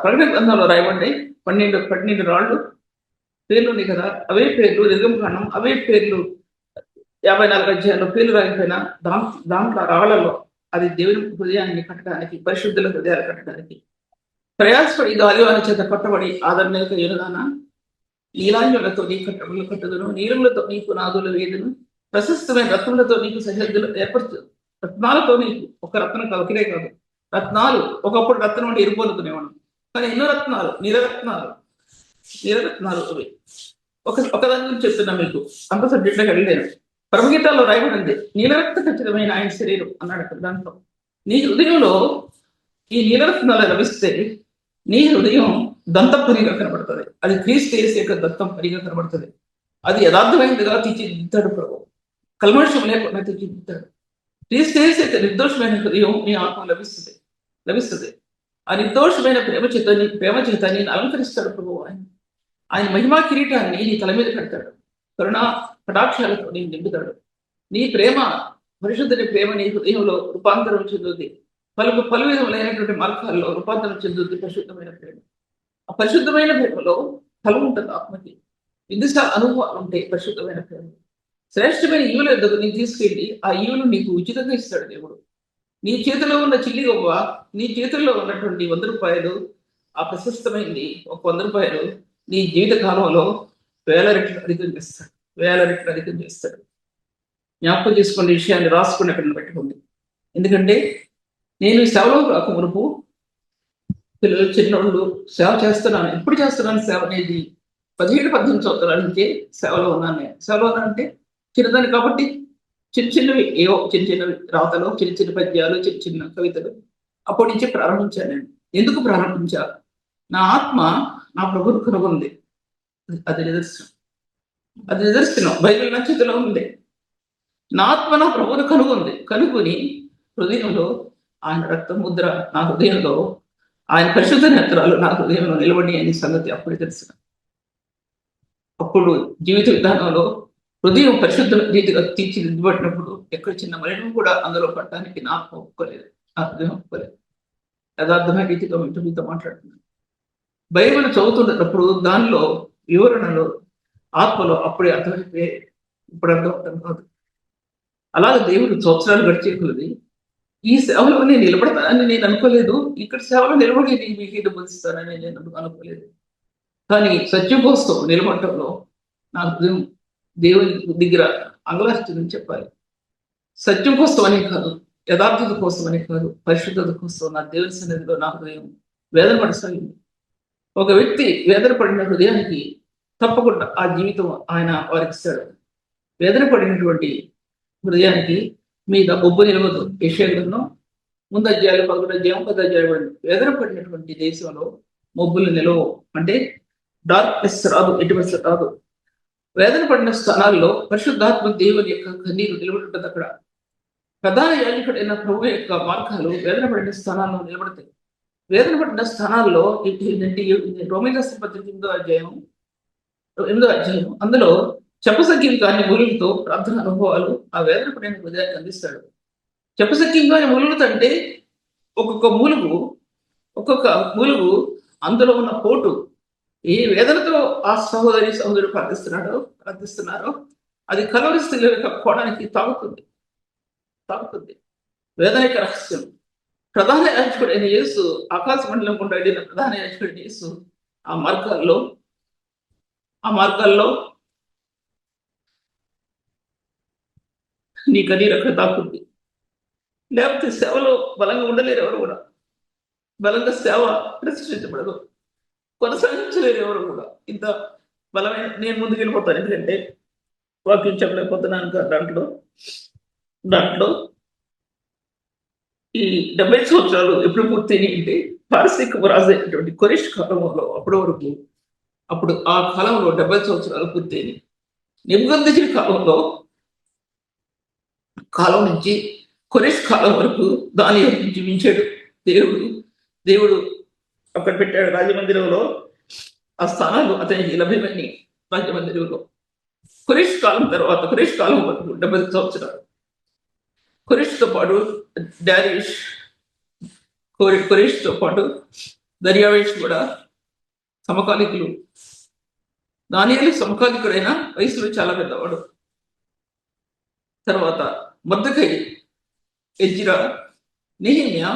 ప్రకటన గ్రంథంలో రాయబడ్డాయి 12 రాళ్ళు పేర్లు ఉన్నాయి కదా, అవే పేర్లు నిర్గమకాండం, అవే పేర్లు 54 అధ్యాయంలో పేర్లు రాకపోయినా దాంట్లో రాళ్లలో అది దేవుని హృదయాన్ని కట్టడానికి, పరిశుద్ధుల హృదయాలు కట్టడానికి ప్రయాసపడి గాలివాన చేత కట్టబడి ఆదరణక యునదాన నీలాంజులతో నీ కట్టుదును, నీరులతో నీకు నాదులు వేదును, ప్రశస్తమైన రత్నములతో నీకు సరిహద్దులు ఏర్పరచు. రత్నాలతో నీకు ఒక రత్నం కాదు, ఒకటే కాదు, రత్నాలు. ఒకప్పుడు రత్నం అంటే ఎరుపొందుకునేవాడు, కానీ ఎన్నో రత్నాలు, నిరరత్నాలు అవి. ఒక దాని గురించి చెప్తున్నా మీకు, అంత సబ్జెక్ట్లోకి వెళ్ళలేను. పరమగీతాల్లో రాయబడింది నీలరక్త ఖచ్చితమైన ఆయన శరీరం అన్నాడు అక్కడ. దాంట్లో నీ హృదయంలో ఈ నీలరత్నాలు లభిస్తే నీ హృదయం దంతం పరిగా కనబడుతుంది. అది క్రీస్తు యేసు యొక్క దంతం పరిగా కనబడుతుంది. అది యథార్థమైనదిగా తీర్చిదిద్దాడు ప్రభు, కల్మషం లేకుండా తీర్చిదిద్దాడు. క్రీస్తు యేసు యొక్క నిర్దోషమైన హృదయం నీ ఆత్మ లభిస్తుంది. ఆ నిర్దోషమైన ప్రేమ చేత నేను అలంకరిస్తాడు ప్రభు. ఆయన మహిమా కిరీటాన్ని నీ తల మీద పెడతాడు. కరుణా కటాక్షాలతో నేను నింపుతాడు. నీ ప్రేమ, పరిశుద్ధుని ప్రేమ నీ హృదయంలో రూపాంతరం చెందుతుంది. పలు విధములైనటువంటి మార్గాల్లో రూపాంతరం చెందుతుంది పరిశుద్ధమైన ప్రేమ. ఆ పరిశుద్ధమైన ప్రేమలో ఫలం ఉంటుంది. ఆత్మకి విద్యుత అనుభవాలు ఉంటాయి. పరిశుద్ధమైన ప్రేమ శ్రేష్టమైన ఈవుల ఎద్దకు నేను తీసుకెళ్ళి ఆ ఈవులు నీకు ఉచితంగా ఇస్తాడు దేవుడు. నీ చేతిలో ఉన్న చిల్లి గొవ్వ, నీ చేతుల్లో ఉన్నటువంటి 100 రూపాయలు, ఆ ప్రశస్తమైంది ఒక 100 రూపాయలు నీ జీవిత కాలంలో 1000 రెట్లు అధికం చేస్తాడు. జ్ఞాపకం చేసుకోండి, విషయాన్ని రాసుకుని అక్కడ పెట్టుకోండి. ఎందుకంటే నేను ఈ సేవలో రాక మునుపు పిల్లలు చిన్నోళ్ళు సేవ చేస్తున్నాను. ఎప్పుడు చేస్తున్నాను సేవ అనేది 17-18 సంవత్సరాల నుంచే సేవలో ఉన్నాను. నేను సేవలో ఉన్నానంటే చిన్నదాన్ని కాబట్టి చిన్నవి రాతలు, చిన్న పద్యాలు, చిన్న కవితలు అప్పటి నుంచి ప్రారంభించాను. నేను ఎందుకు ప్రారంభించా? నా ఆత్మ నా ప్రభువును కనుగొంది. అది నిదర్శనం బైబిల్ నా చేతిలో ఉంది. నా ఆత్మ నా ప్రభువును కనుగొని హృదయంలో ఆయన రక్త ముద్ర, నా హృదయంలో ఆయన పరిశుద్ధ నేత్రాలు నా హృదయంలో నిలబడి అనే సంగతి అప్పుడు తెలిసిన. అప్పుడు జీవిత విధానంలో హృదయం పరిశుద్ధ రీతిగా తీర్చిదిద్దబడినప్పుడు ఎక్కడ చిన్న మలినం కూడా అందులో పడటానికి నా ఆత్మ ఒప్పుకోలేదు, నా హృదయం ఒప్పుకోలేదు. యథార్థమైన రీతిగా మీతో మాట్లాడుతున్నాను. బైబిల్ చదువుతున్నప్పుడు దానిలో వివరణలో ఆత్మలో అప్పుడే అర్థమైపోయే, ఇప్పుడు అర్థం కాదు. అలాగే దేవుడు సంవత్సరాలు గడిచే కొలది ఈ సేవలో నేను నిలబడతానని నేను అనుకోలేదు. ఇక్కడ సేవలో నిలబడి మీకు బోధిస్తానని నేను అనుకోలేదు. కానీ సత్యం కోసం నిలబడటంలో నా హృదయం దేవుని దగ్గర అంగలార్చిందని చెప్పాలి. సత్యం కోసం అనే కాదు, యథార్థత కోసం అనే కాదు, పరిశుద్ధత కోసం నా దేవుని సన్నిధిలో నా హృదయం వేదన పడసాగింది. ఒక వ్యక్తి వేదన పడిన హృదయానికి తప్పకుండా ఆ జీవితం ఆయన వారికి ఇస్తాడు. వేదన పడినటువంటి హృదయానికి మీద బొబ్బు నిలవదు. యెషయా గ్రంథం 3 అధ్యాయాలు 11 అధ్యాయం 10 అధ్యాయం వేదన పడినటువంటి దేశంలో మొబ్బులు నిలవవు. అంటే డార్క్నెస్ రాదు, ఎటువంటి రాదు. వేదన పడిన స్థానాల్లో పరిశుద్ధాత్మ దేవుని యొక్క కన్నీరు నిలబడి ఉంటుంది. అక్కడ ప్రధాన యాజకుడైన ప్రభు యొక్క మార్గాలు వేదన పడిన స్థానాల్లో నిలబడతాయి. వేదన పడిన స్థానాల్లో రోమిల పత్రిక 8వ అధ్యాయం అందులో చెప్పసఖ్యం కాని మూలులతో ప్రార్థన అనుభవాలు ఆ వేదన పడిన హృదయాన్ని అందిస్తాడు. చెప్పసఖ్యం కాని మూలులతో అంటే ఒక్కొక్క మూలుగు అందులో ఉన్న పోటు ఏ వేదనతో ఆ సహోదరుడు ప్రార్థిస్తున్నారో అది కలవరి స్థితిలో కోణానికి తాగుతుంది. వేదన యొక్క రహస్యం. ప్రధాన యాజకుడైన యేసు ఆకాశ మండలం గుండా వెళ్ళిన ప్రధాన యాజకుడైన యేసు ఆ మార్గాల్లో నీ కన్నీరు అక్కడ తాకుంది. లేకపోతే సేవలో బలంగా ఉండలేరు ఎవరు కూడా. బలంగా సేవ ప్రతిష్ఠించబడదు, కొనసాగించలేరు ఎవరు కూడా. ఇంత బలమైన నేను ముందుకు వెళ్ళిపోతాను, ఎందుకంటే వాక్యం చెప్పలేకపోతున్నాను. దాంట్లో ఈ 70 సంవత్సరాలు ఎప్పుడు పూర్తయినాయి అంటే పారసీకపు రాజు అయినటువంటి కొరిష్ కాలంలో అప్పుడు ఆ కాలంలో 70 సంవత్సరాలు పూర్తయినాయి. నెబుకద్నెజరు కాలం నుంచి కొరిష్ కాలం వరకు దానియేలు జీవించాడు. దేవుడు అక్కడ పెట్టాడు రాజమందిరంలో. ఆ స్థానాలు అతనికి లభ్యమని రాజమందిరంలో. కొరిష్ కాలం వరకు 70 సంవత్సరాలు. కొరిష్తో పాటు కొరిష్తో పాటు దర్యావేష్ కూడా సమకాలికులు. దానియేలు సమకాలికుడైన వయసులో చాలా పెద్దవాడు. తర్వాత మొర్దెకై, ఎజ్రా, నెహెమ్యా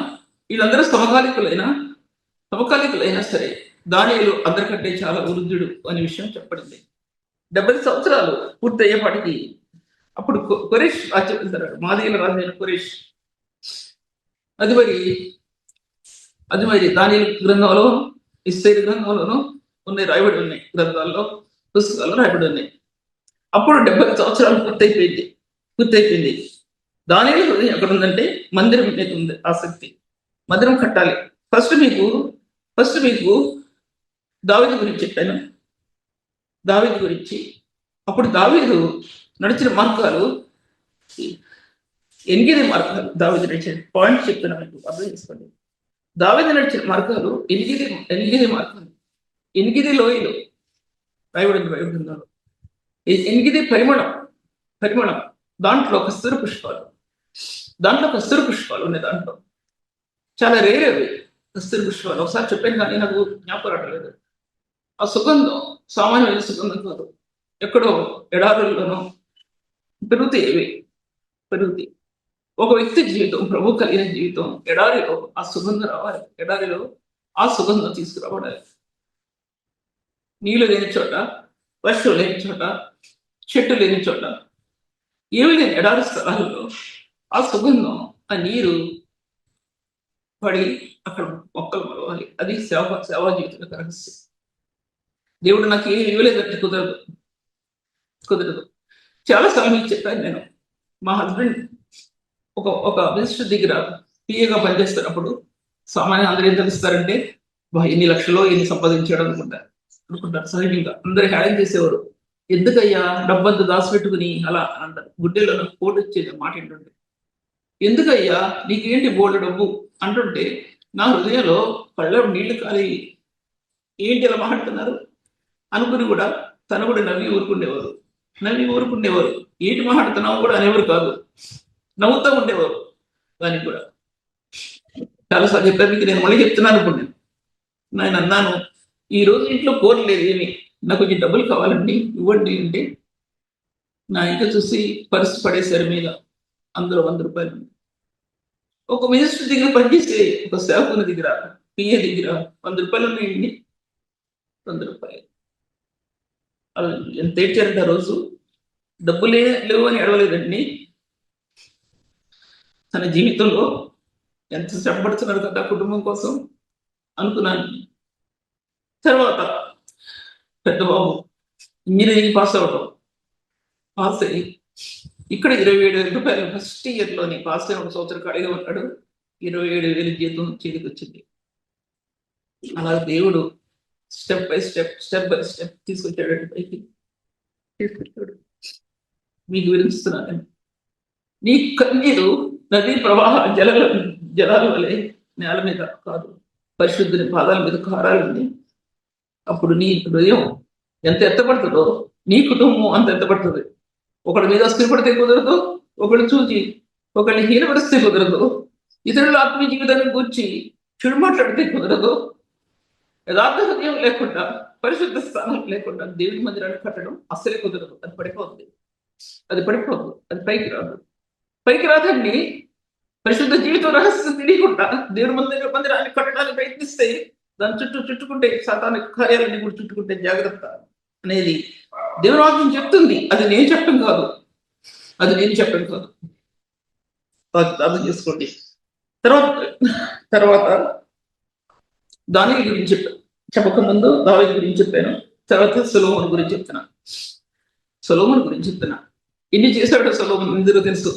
వీళ్ళందరూ సమకాలికులైనా సరే దానియేలు అందరికంటే చాలా వృద్ధుడు అనే విషయం చెప్పబడింది. 70 సంవత్సరాలు పూర్తయ్యేపాటికి అప్పుడు కొరేష్ రాజ్యం వెళ్తాడు. మాదీయుల రాజు అయిన కొరేష్. అది మరి దానియేలు గ్రంథంలో, ఇశ్రాయేలు గ్రంథంలోనూ రాయబడి ఉన్నాయి. పుస్తకాల్లో రాయబడి ఉన్నాయి. అప్పుడు 70 సంవత్సరాలు పూర్తయిపోయింది. దానియేలు హృదయం ఎక్కడ ఉందంటే మందిరం మీద ఉంది ఆసక్తి. మందిరం కట్టాలి. ఫస్ట్ మీకు దావీదు గురించి చెప్పాను. దావీదు గురించి అప్పుడు దావీదు నడిచిన మార్గాలు 8 మార్గాలు. దావీదు నడిచిన పాయింట్ చెప్తున్నాను, మీకు అర్థం చేసుకోండి. దావీదు నడిచిన మార్గాలు 8 మార్గాలు. 8 లోయలు రాయబడింది బైబిల్ గ్రంథంలో. 8 పరిమళం. దాంట్లో కస్తూరి పుష్పాలు ఉన్నాయి. దాంట్లో చాలా రేర్ అవి కస్తూరి పుష్పాలు. ఒకసారి చెప్పాను కానీ నాకు జ్ఞాపకం రావట్లేదు. ఆ సుగంధం సామాన్యమైన సుగంధం కాదు. ఎక్కడో ఎడారుల్లోనూ పెరుగుతాయి. ఒక వ్యక్తి జీవితం, ప్రభు కలిగిన జీవితం, ఎడారిలో ఆ సుగంధం రావాలి. ఎడారిలో ఆ సుగంధం తీసుకురావడాలి. నీళ్లు లేని చోట, వర్షం లేని చోట, చెట్టు లేని చోట, ఏమి లేని ఎడారి స్థలాల్లో ఆ సుగంధం, ఆ నీరు పడి అక్కడ మొక్కలు మరవాలి. అది సేవా జీవితం రహస్యం. దేవుడు నాకు ఏమి ఇవ్వలేదంటే కుదరదు. చాలాసార్లు మీకు చెప్పాను నేను. మా హస్బెండ్ ఒక మినిస్టర్ దగ్గర పిఏగా పనిచేస్తున్నప్పుడు సామాన్య అందరూ ఏం తెలుస్తారంటే ఎన్ని లక్షలో ఎన్ని సంపాదించాడు అనుకుంటారు. సహజంగా అందరూ హ్యాండ్ చేసేవారు. ఎందుకయ్యా డబ్బంతా దాచిపెట్టుకుని అలా అంటారు. గుడ్డెలో నాకు పోటు వచ్చేది మాట ఏంటంటే, ఎందుకయ్యా నీకేంటి బోల్డ్ డబ్బు అంటుంటే నా హృదయంలో కళ్ళ నీళ్లు కాలి ఏంటి ఇలా మాట్లాడుతున్నారు అనుకుని కూడా తను కూడా నవ్వి ఊరుకుండేవారు. ఏంటి మాట్లాడుతున్నావు కూడా అనేవారు కాదు, నవ్వుతూ ఉండేవారు. దానికి కూడా చాలాసార్లు చెప్పారు మీకు. నేను మళ్ళీ చెప్తున్నాను. ఇప్పుడు నేను అన్నాను, ఈ రోజు ఇంట్లో కోరలేదు ఏమి, నాకు కొంచెం డబ్బులు కావాలండి ఇవ్వండి అంటే నా ఇంట్లో చూసి పరిస్థితి పడేశారు మీద. అందులో 100 రూపాయలు. ఒక మినిస్టర్ దగ్గర పనిచేసే ఒక సేవకుని దగ్గర, పిఏ దగ్గర 100 రూపాయలు ఉన్నాయండి. 100 రూపాయలు. వాళ్ళు ఎంత ఏడ్చారంటే ఆ రోజు. డబ్బులు లేవు అని అడవలేదండి. తన జీవితంలో ఎంత శ్రమపడుతున్నారు కదా కుటుంబం కోసం అనుకున్నాను. తర్వాత పెద్ద బాబు ఇంజనీరింగ్ పాస్ అయ్యి ఇక్కడ 27,000 రూపాయలు ఫస్ట్ ఇయర్లోని పాస్ అయిన 1 సంవత్సరం ఖాళీగా ఉన్నాడు. 27,000 జీతం చేతికి వచ్చింది. అలా దేవుడు స్టెప్ బై స్టెప్ తీసుకొచ్చాడు. మీకు వివరిస్తున్నాను. నీ కన్నీరు నదీ ప్రవాహ జలాల వలె నేల మీద కాదు, పరిశుద్ధుని పాదాల మీద కారాలని. అప్పుడు నీ హృదయం ఎంత ఎత్తపడుతుందో నీ కుటుంబం అంత ఎత్తపడుతుంది. ఒకడి మీద స్థిరపడితే కుదరదు, ఒకళ్ళు చూచి ఒకళ్ళని హీనపరిస్తే కుదరదు, ఇతరుల ఆత్మీయ జీవితాన్ని గురించి చెడు మాట్లాడితే కుదరదు. యథార్థ హృదయం లేకుండా, పరిశుద్ధ స్థానం లేకుండా దేవుని మందిరాన్ని కట్టడం అస్సలే కుదరదు. అది పడిపోతుంది, అది పడిపోదు, అది పైకి రాదు. పైకి రాదండి. పరిశుద్ధ జీవితం రహస్యం తెలియకుండా దేవుని మందిరాన్ని కట్టడానికి ప్రయత్నిస్తే దాని చుట్టుకుంటే సాతాను కార్యాలన్నీ కూడా చుట్టుకుంటే జాగ్రత్త అనేది దేవుని వాక్యం చెప్తుంది. అది నేను చెప్పడం కాదు, అది నేను చెప్పడం కాదు. అర్థం చేసుకోండి. తర్వాత దానియేలు గురించి చెప్పక ముందు దావీదు గురించి చెప్పాను. తర్వాత సొలొమోను గురించి చెప్తున్నా. ఇన్ని చేశాడు సొలొమోను, అందరూ తెలుసు.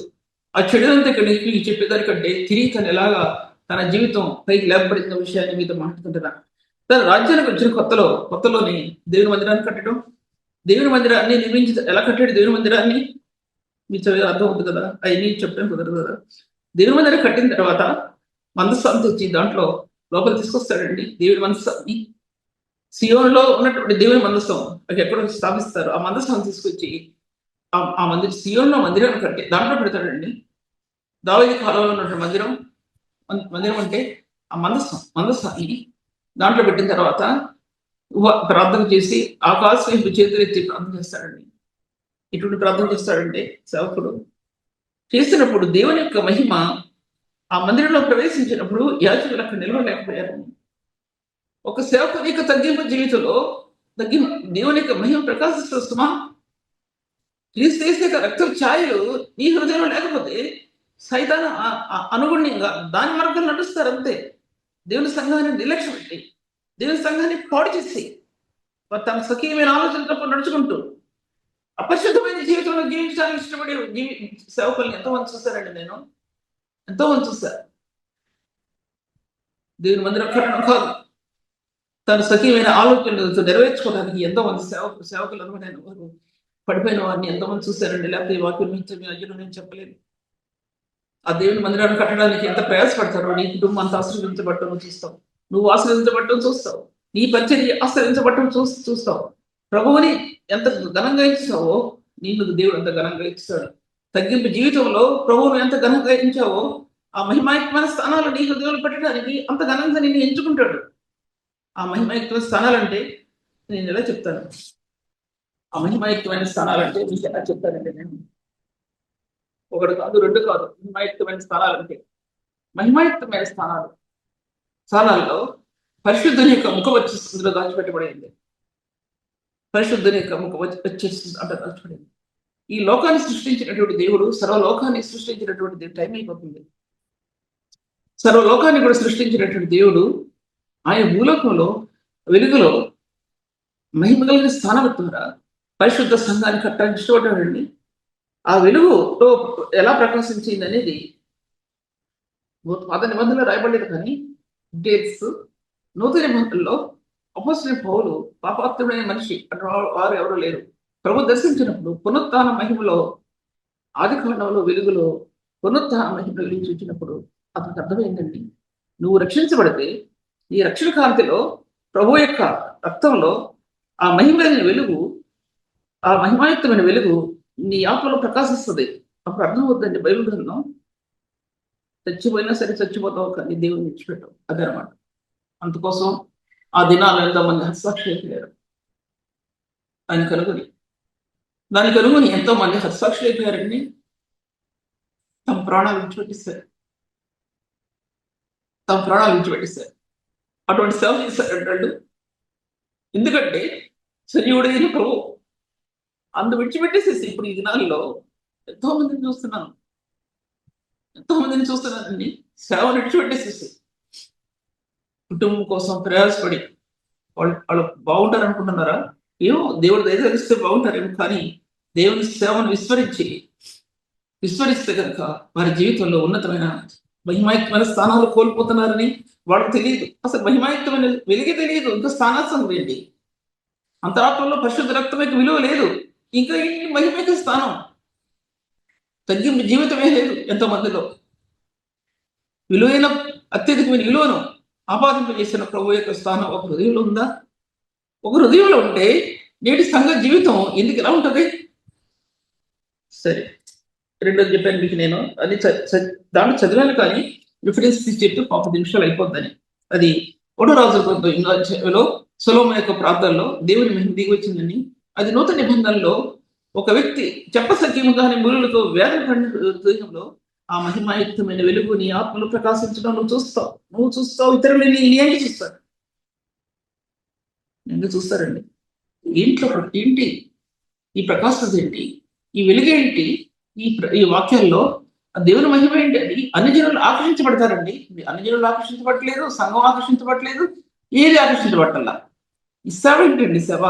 ఆ చెడుదంతా ఇక్కడ మీకు చెప్పేదానికంటే తిరిగి తను ఎలాగా తన జీవితం పైకి లేపబడిన విషయాన్ని మీతో మాట్లాడుతుంటున్నా. తన రాజ్యానికి వచ్చిన కొత్తలోని దేవుని మందిరాన్ని కట్టడం, దేవుని మందిరాన్ని నిర్మించి ఎలా కట్టాడు దేవుని మందిరాన్ని మీ చదివే అర్థం అవుతుంది కదా, అవన్నీ చెప్పడం కుదరదు కదా. దేవుని మందిరం కట్టిన తర్వాత మందస్థానం తెచ్చి దాంట్లో లోపల తీసుకొస్తాడండి. దేవుని మందస్థాన్ని సియోనులో ఉన్నటువంటి దేవుని మందస్థం అది ఎక్కడో స్థాపిస్తారు. ఆ మందస్థానం తీసుకొచ్చి ఆ మందిరం సియోన్లో మందిరాన్ని కట్టి దాంట్లో పెడతాడండి. దావీదు కాలంలో ఉన్నటువంటి మందిరం అంటే ఆ మందస్థాన్ని దాంట్లో పెట్టిన తర్వాత ప్రార్థన చేసి ఆకాశం వైపు చేతులెత్తి ప్రార్థన చేస్తాడండి. ఇటువంటి ప్రార్థన చేస్తాడంటే సేవకుడు చేసినప్పుడు దేవుని యొక్క మహిమ ఆ మందిరంలో ప్రవేశించినప్పుడు యాజకులు అక్కడ నిలవలేకపోయారు. ఒక సేవకుని యొక్క తగ్గింపు జీవితంలో దేవుని యొక్క మహిమ ప్రకాశిస్తుమా, క్రీస్తు రక్తం ఛాయలు నీ హృదయంలో లేకపోతే సైతాను అనుగుణ్యంగా దాని మార్గం నడుస్తారు అంతే. దేవుని సంఘాన్ని నిర్లక్ష్యం పెట్టి, దేవుని సంఘాన్ని పాడు చేసి తన సఖీయమైన ఆలోచనతో నడుచుకుంటూ అపరిశుద్ధమైన జీవితంలో జీవించడానికి ఇష్టపడే సేవకుల్ని ఎంతోమంది చూస్తారండి. నేను ఎంతోమంది చూస్తారు. దేవుని మందిరం కట్టడం కాదు, తన సఖీయమైన ఆలోచనలతో నెరవేర్చుకోవడానికి ఎంతోమంది సేవకులు అనుకునే వారు పడిపోయిన వారిని ఎంతోమంది చూశారండి. లేకపోతే ఈ వాక్యం నుంచి మీ అయ్యలో నేను చెప్పలేను. ఆ దేవుని మందిరాన్ని కట్టడానికి ఎంత ప్రయాసపడతారో నీ కుటుంబం అంత ఆశ్రయించబట్టడం చూస్తావు, నువ్వు ఆశ్రయించబట్టడం చూస్తావు, నీ పరిచర్య ఆశ్రయించబట్టడం చూస్తావు. ప్రభువుని ఎంత ఘనంగా ఇచ్చావో నిన్ను దేవుడు ఎంత ఘనంగా ఇచ్చాడు. తగ్గింపు జీవితంలో ప్రభువును ఎంత ఘనంగా ఇచ్చావో ఆ మహిమాయుక్తమైన స్థానాలు నీ హృదయంలో పెట్టడానికి అంత ఘనంగా నిన్ను ఎంచుకుంటాడు. ఆ మహిమాయుక్తమైన స్థానాలంటే నేను ఎలా చెప్తాను? ఆ మహిమాయుక్తమైన స్థానాలంటే మీకు ఎలా చెప్తానంటే, నేను ఒకటి కాదు, రెండు కాదు, మహిమాయుక్తమైన స్థానాలంటే మహిమాయుక్తమైన స్థానాల్లో పరిశుద్ధుని యొక్క ముఖం వచ్చేస్తుందో దాచిపెట్టబడింది. పరిశుద్ధుని యొక్క ముఖం వచ్చేస్తుంది అంటే దాచిపెట్టింది. ఈ లోకాన్ని సృష్టించినటువంటి దేవుడు, సర్వలోకాన్ని సృష్టించినటువంటి టైం అయిపోతుంది. సర్వలోకాన్ని కూడా సృష్టించినటువంటి దేవుడు ఆయన భూలోకంలో వెలుగులో మహిమ కలిగిన స్థానం ద్వారా పరిశుద్ధ సంఘాన్ని కట్టడానికి ఇష్టపడ్డాడండి. ఆ వెలుగులో ఎలా ప్రకాశించింది అనేది పాత నిబంధనలో రాయబడలేదు, కానీ డేట్స్ నూతన నిబంధనలో అపోస్తలుడైన పౌలు పాపాత్ముడైన మనిషి వారు ఎవరు లేరు. ప్రభు దర్శించినప్పుడు పునరుత్థాన మహిమలో ఆది కాండంలో వెలుగులో పునరుత్థాన మహిమలో చూచినప్పుడు అతనికి అర్థమైందండి, నువ్వు రక్షించబడితే నీ రక్షణ కాంతిలో ప్రభు యొక్క రక్తంలో ఆ మహిమైన వెలుగు, ఆ మహిమాయుక్తమైన వెలుగు నీ ఆత్మలో ప్రకాశిస్తుంది. అప్పుడు అర్థం అవుతుందండి. బైబిల్ గ్రంథం చచ్చిపోయినా సరే చచ్చిపోతావు కానీ దేవుని విడిచిపెట్టావు, అదనమాట. అందుకోసం ఆ దినాలు ఎంతోమంది హస్తసాక్షి అయిపోయారు. దానికి కనుగొని ఎంతో మంది హస్తసాక్షులు అయిపోయారండి. తమ ప్రాణాలు విడిచిపెట్టిస్తారు. అటువంటి సేవ చేశారంటాడు. ఎందుకంటే సజీవుడైన ప్రభు అందు విడిచిపెట్టేసేసి ఇప్పుడు ఈ దినాల్లో ఎంతో మందిని చూస్తున్నానండి. సేవను విడిచిపెట్టేసేసి కుటుంబం కోసం ప్రయాసపడి వాళ్ళు బాగుంటారు అనుకుంటున్నారా? ఏమో దేవుడు దయచేస్తే బాగుంటారేమో, కానీ దేవుని సేవను విస్మరిస్తే కనుక వారి జీవితంలో ఉన్నతమైన మహిమాయుక్తమైన స్థానాలు కోల్పోతున్నారని వాళ్ళకి తెలియదు. అసలు మహిమాయుక్తమైన వెలిగే తెలియదు. ఇంకా స్థానాసం ఏంటి? అంతరాత్మలో పరిశుద్ధ రక్తం యొక్క విలువ లేదు. ఇంకా ఈ మహిమైక స్థానం తగ్గింపు జీవితమే లేదు ఎంతో మందిలో. విలువైన అత్యధికమైన విలువను ఆపాదింపజేసిన ప్రభు యొక్క స్థానం ఒక హృదయంలో ఉందా? ఒక హృదయంలో ఉంటే నేటి సంఘ జీవితం ఎందుకు ఎలా ఉంటుంది? సరే, రెండోది చెప్పాను మీకు నేను, అది దాంట్లో చదివాను కానీ రిఫరెన్స్ చెప్తే 10 నిమిషాలు అయిపోద్దని. అది 1 రాజుల సొలొమోను యొక్క ప్రార్థనలో దేవుని మహిమ దిగి వచ్చిందని. అది నూతన నిబంధనలో ఒక వ్యక్తి చెప్పసఖ్యము కాని మురులతో వేదన పడిన హృదయంలో ఆ మహిమాయుక్తమైన వెలుగు నీ ఆత్మలు ప్రకాశించడం నువ్వు చూస్తావు, ఇతరులు నీ ఏంటి చూస్తారు, ఎందుకు చూస్తారండి? ఏంట్లో ఏంటి ఈ ప్రకాశం, ఏంటి ఈ వెలుగేంటి, ఈ వాక్యాల్లో దేవుని మహిమ ఏంటి? అది అన్ని జనులు ఆకర్షించబడతారండి. అన్ని జనులు ఆకర్షించబడట్లేదు, సంఘం ఆకర్షించబడట్లేదు, ఏది ఆకర్షించబట్టాల? ఇస్తావేంటండి సేవ?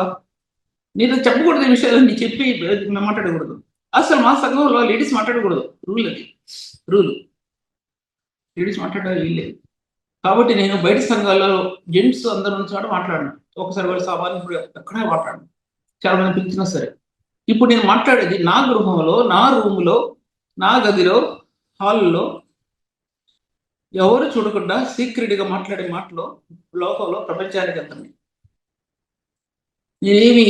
నేను చెప్పకూడదు ఈ విషయాలన్నీ చెప్పి మాట్లాడకూడదు. అసలు మా సంఘంలో లేడీస్ మాట్లాడకూడదు, రూల్ అది, రూల్. లేడీస్ మాట్లాడాలి వీళ్ళేది. కాబట్టి నేను బయట సంఘాలలో జెంట్స్ అందరి నుంచి కూడా మాట్లాడను. ఒకసారి కూడా సామాన్యం ఇప్పుడు ఎక్కడే మాట్లాడను, చాలా మంది పిలిచినా సరే. ఇప్పుడు నేను మాట్లాడేది నా గృహంలో, నా రూములో, నా గదిలో, హాల్లో ఎవరు చూడకుండా సీక్రెట్గా మాట్లాడే మాటలో లోకంలో ప్రపంచానికి వెళ్తాను. నేనేమి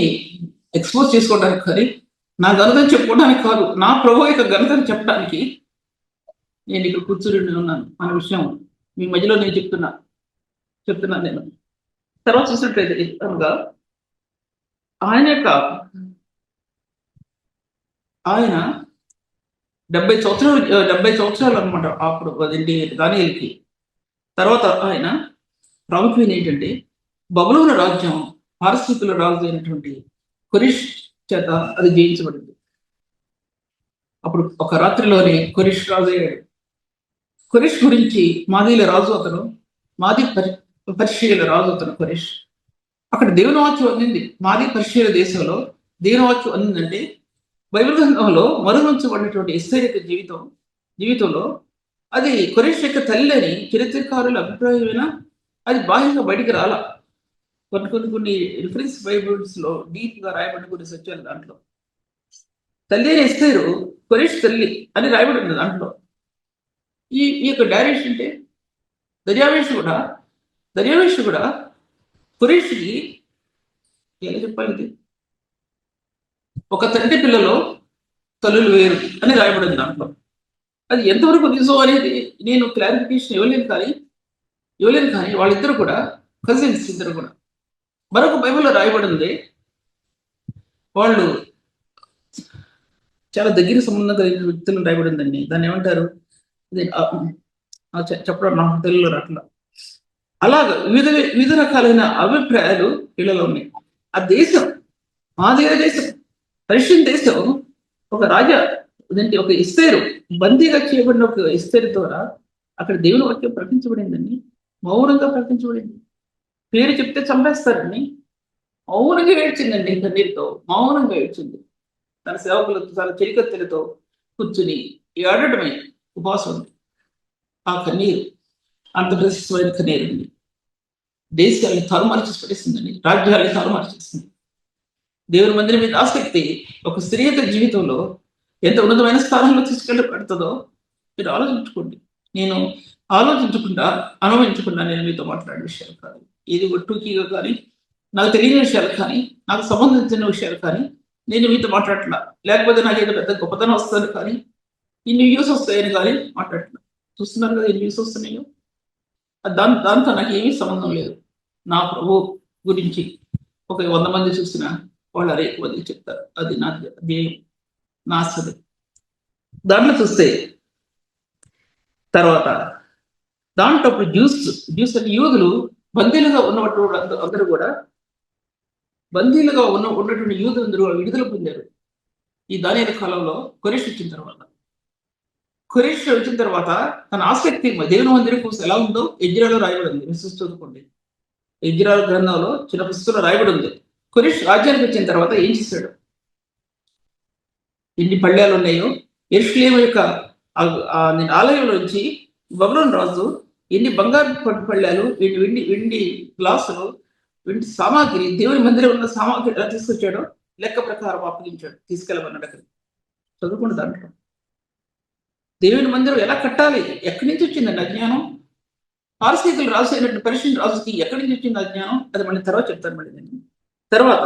ఎక్స్పోజ్ చేసుకోవడానికి కానీ, నా ఘనతను చెప్పుకోవడానికి కాదు, నా ప్రభు యొక్క ఘనతను చెప్పడానికి నేను ఇక్కడ కూర్చుని ఉన్నాను అనే విషయం మీ మధ్యలో నేను చెప్తున్నాను నేను. తర్వాత చూసినట్లయితే అనగా ఆయన 70 సంవత్సరాలు అనమాట అప్పుడు అదేంటి దానియేలుకి. తర్వాత ఆయన ప్రాముఖ్యమైన ఏంటంటే బబులోను రాజ్యం పారసీకుల రాజు అయినటువంటి కొరిష్ చేత అది జయించబడింది. అప్పుడు ఒక రాత్రిలోనే కొరిష్ రాజు అయ్యాడు. కొరిష్ గురించి మాదీల రాజు అతను, పర్షియల రాజు అతను కొరిష్. అక్కడ దేవుని వాక్యం అందింది. మాది పర్షియల దేశంలో దేవుని వాక్యం అందిందంటే బైబిల్ గ్రంథంలో మరుగుంచబడినటువంటి ఎస్తేర్ యొక్క జీవితంలో అది కొరిష్ యొక్క తల్లి అని చరిత్రకారుల అభిప్రాయమైనా అది బాహ్యంగా బయటికి రాలా. కొన్ని రిఫరెన్స్ బైబిల్స్ లో డీప్ గా రాయబడిన కొన్ని సత్యాలు దాంట్లో తల్లి అని ఎస్తేరు కొరిష్ తల్లి అని రాయబడి ఉంది దాంట్లో. ఈ యొక్క డైరెక్షన్ అంటే దర్యావేష్ కూడా కొరిష్కి ఎలా చెప్పాలి, ఒక తండ్రి పిల్లలో తల్లులు వేరు అని రాయబడింది దాంట్లో. అది ఎంతవరకు నిజం అనేది నేను క్లారిఫికేషన్ ఇవ్వలేను కానీ వాళ్ళిద్దరు కూడా కజిన్స్, ఇద్దరు కూడా. మరొక బైబిల్లో రాయబడింది వాళ్ళు చాలా దగ్గర సంబంధం కలిగిన వ్యక్తులను రాయబడిందండి. దాన్ని ఏమంటారు చెప్పడం నాకు తెలుగులో అట్లా. అలాగా వివిధ రకాలైన అభిప్రాయాలు వీళ్ళలో ఉన్నాయి. ఆ దేశం మాదిగ దేశం, పర్షియన్ దేశం, ఒక రాజా ఒక ఎస్తేరు బందీగా చేయబడిన ఒక ఎస్తేరు ద్వారా అక్కడ దేవుని వాక్యం ప్రకటించబడిందండి. మౌనంగా ప్రకటించబడింది. పేరు చెప్తే చంపేస్తారని మౌనంగా ఏడ్చిందండి, కన్నీరుతో మౌనంగా ఏడ్చింది. తన సేవకులతో, తన చెలికత్తెలతో కూర్చుని ఏడటమే ఉపవాసం ఉంది. ఆ కన్నీరు అంత ప్రశస్తమైన కన్నీరు అండి. దేశాన్ని తారుమారు పడేసిందండి, రాజ్యాన్ని తారుమారు చేస్తుంది. దేవుని మందిరం మీద ఆసక్తి ఒక స్త్రీ యొక్క జీవితంలో ఎంత ఉన్నతమైన స్థానంలో తీసుకెళ్ళబడుతుందో మీరు ఆలోచించుకోండి. నేను అనుభవించకుండా నేను మీతో మాట్లాడే విషయాలు కాదు. ఇది టూకీగా కానీ, నాకు తెలియని విషయాలు కానీ, నాకు సంబంధించిన విషయాలు కానీ నేను మీతో మాట్లాడట్లా. లేకపోతే నాకు ఏదో పెద్ద గొప్పతనం వస్తుంది కానీ, ఇన్ని వ్యూస్ వస్తాయని కానీ మాట్లాడట్లా. చూస్తున్నారు కదా ఎన్ని వ్యూస్ వస్తున్నాయో. దాంతో నాకు ఏమీ సంబంధం లేదు. నా ప్రభు గురించి ఒక 100 మంది చూసిన వాళ్ళు అరే ఎక్కువ చెప్తారు. అది నా ధ్యేయం, నా ఆశది. దాంట్లో చూస్తే తర్వాత దాంట్లో జ్యూస్ అంటే యూదులు బందీలుగా ఉన్నటువంటి అందరూ కూడా ఉన్నటువంటి యూదులు అందరూ విడుదల పొందారు ఈ దానియేలు కాలంలో. కొరిష్ వచ్చిన తర్వాత తన ఆసక్తి దేవుని మందిరం కోసం ఎలా ఉందో ఎజ్రాలో రాయబడింది. విశ్వసి చదువుకోండి, ఎజ్రాల గ్రంథంలో చిన్న పుస్తకంలో రాయబడి ఉంది. కొరిష్ రాజ్యానికి వచ్చిన తర్వాత ఏం చేశాడు, ఎన్ని పళ్ళాలు ఉన్నాయో, యెరూషలేము యొక్క ఆలయంలో నుంచి బబులోను రాజు ఎన్ని బంగారు పళ్ళాలు, వెండి గ్లాసులు, వెండి సామాగ్రి, దేవుని మందిరం ఉన్న సామాగ్రి ఎలా తీసుకొచ్చాడో లెక్క ప్రకారం అప్పగించాడు, తీసుకెళ్ళమన్నాడు. అక్కడ చదువుకోండి దాంట్లో. దేవుని మందిరం ఎలా కట్టాలి, ఎక్కడి నుంచి వచ్చిందండి అజ్ఞానం? పారసీకులు రాసినటువంటి పరిశీలన రాసుకి ఎక్కడి నుంచి వచ్చింది అజ్ఞానం? అది మళ్ళీ తర్వాత చెప్తాను మళ్ళీ నేను. తర్వాత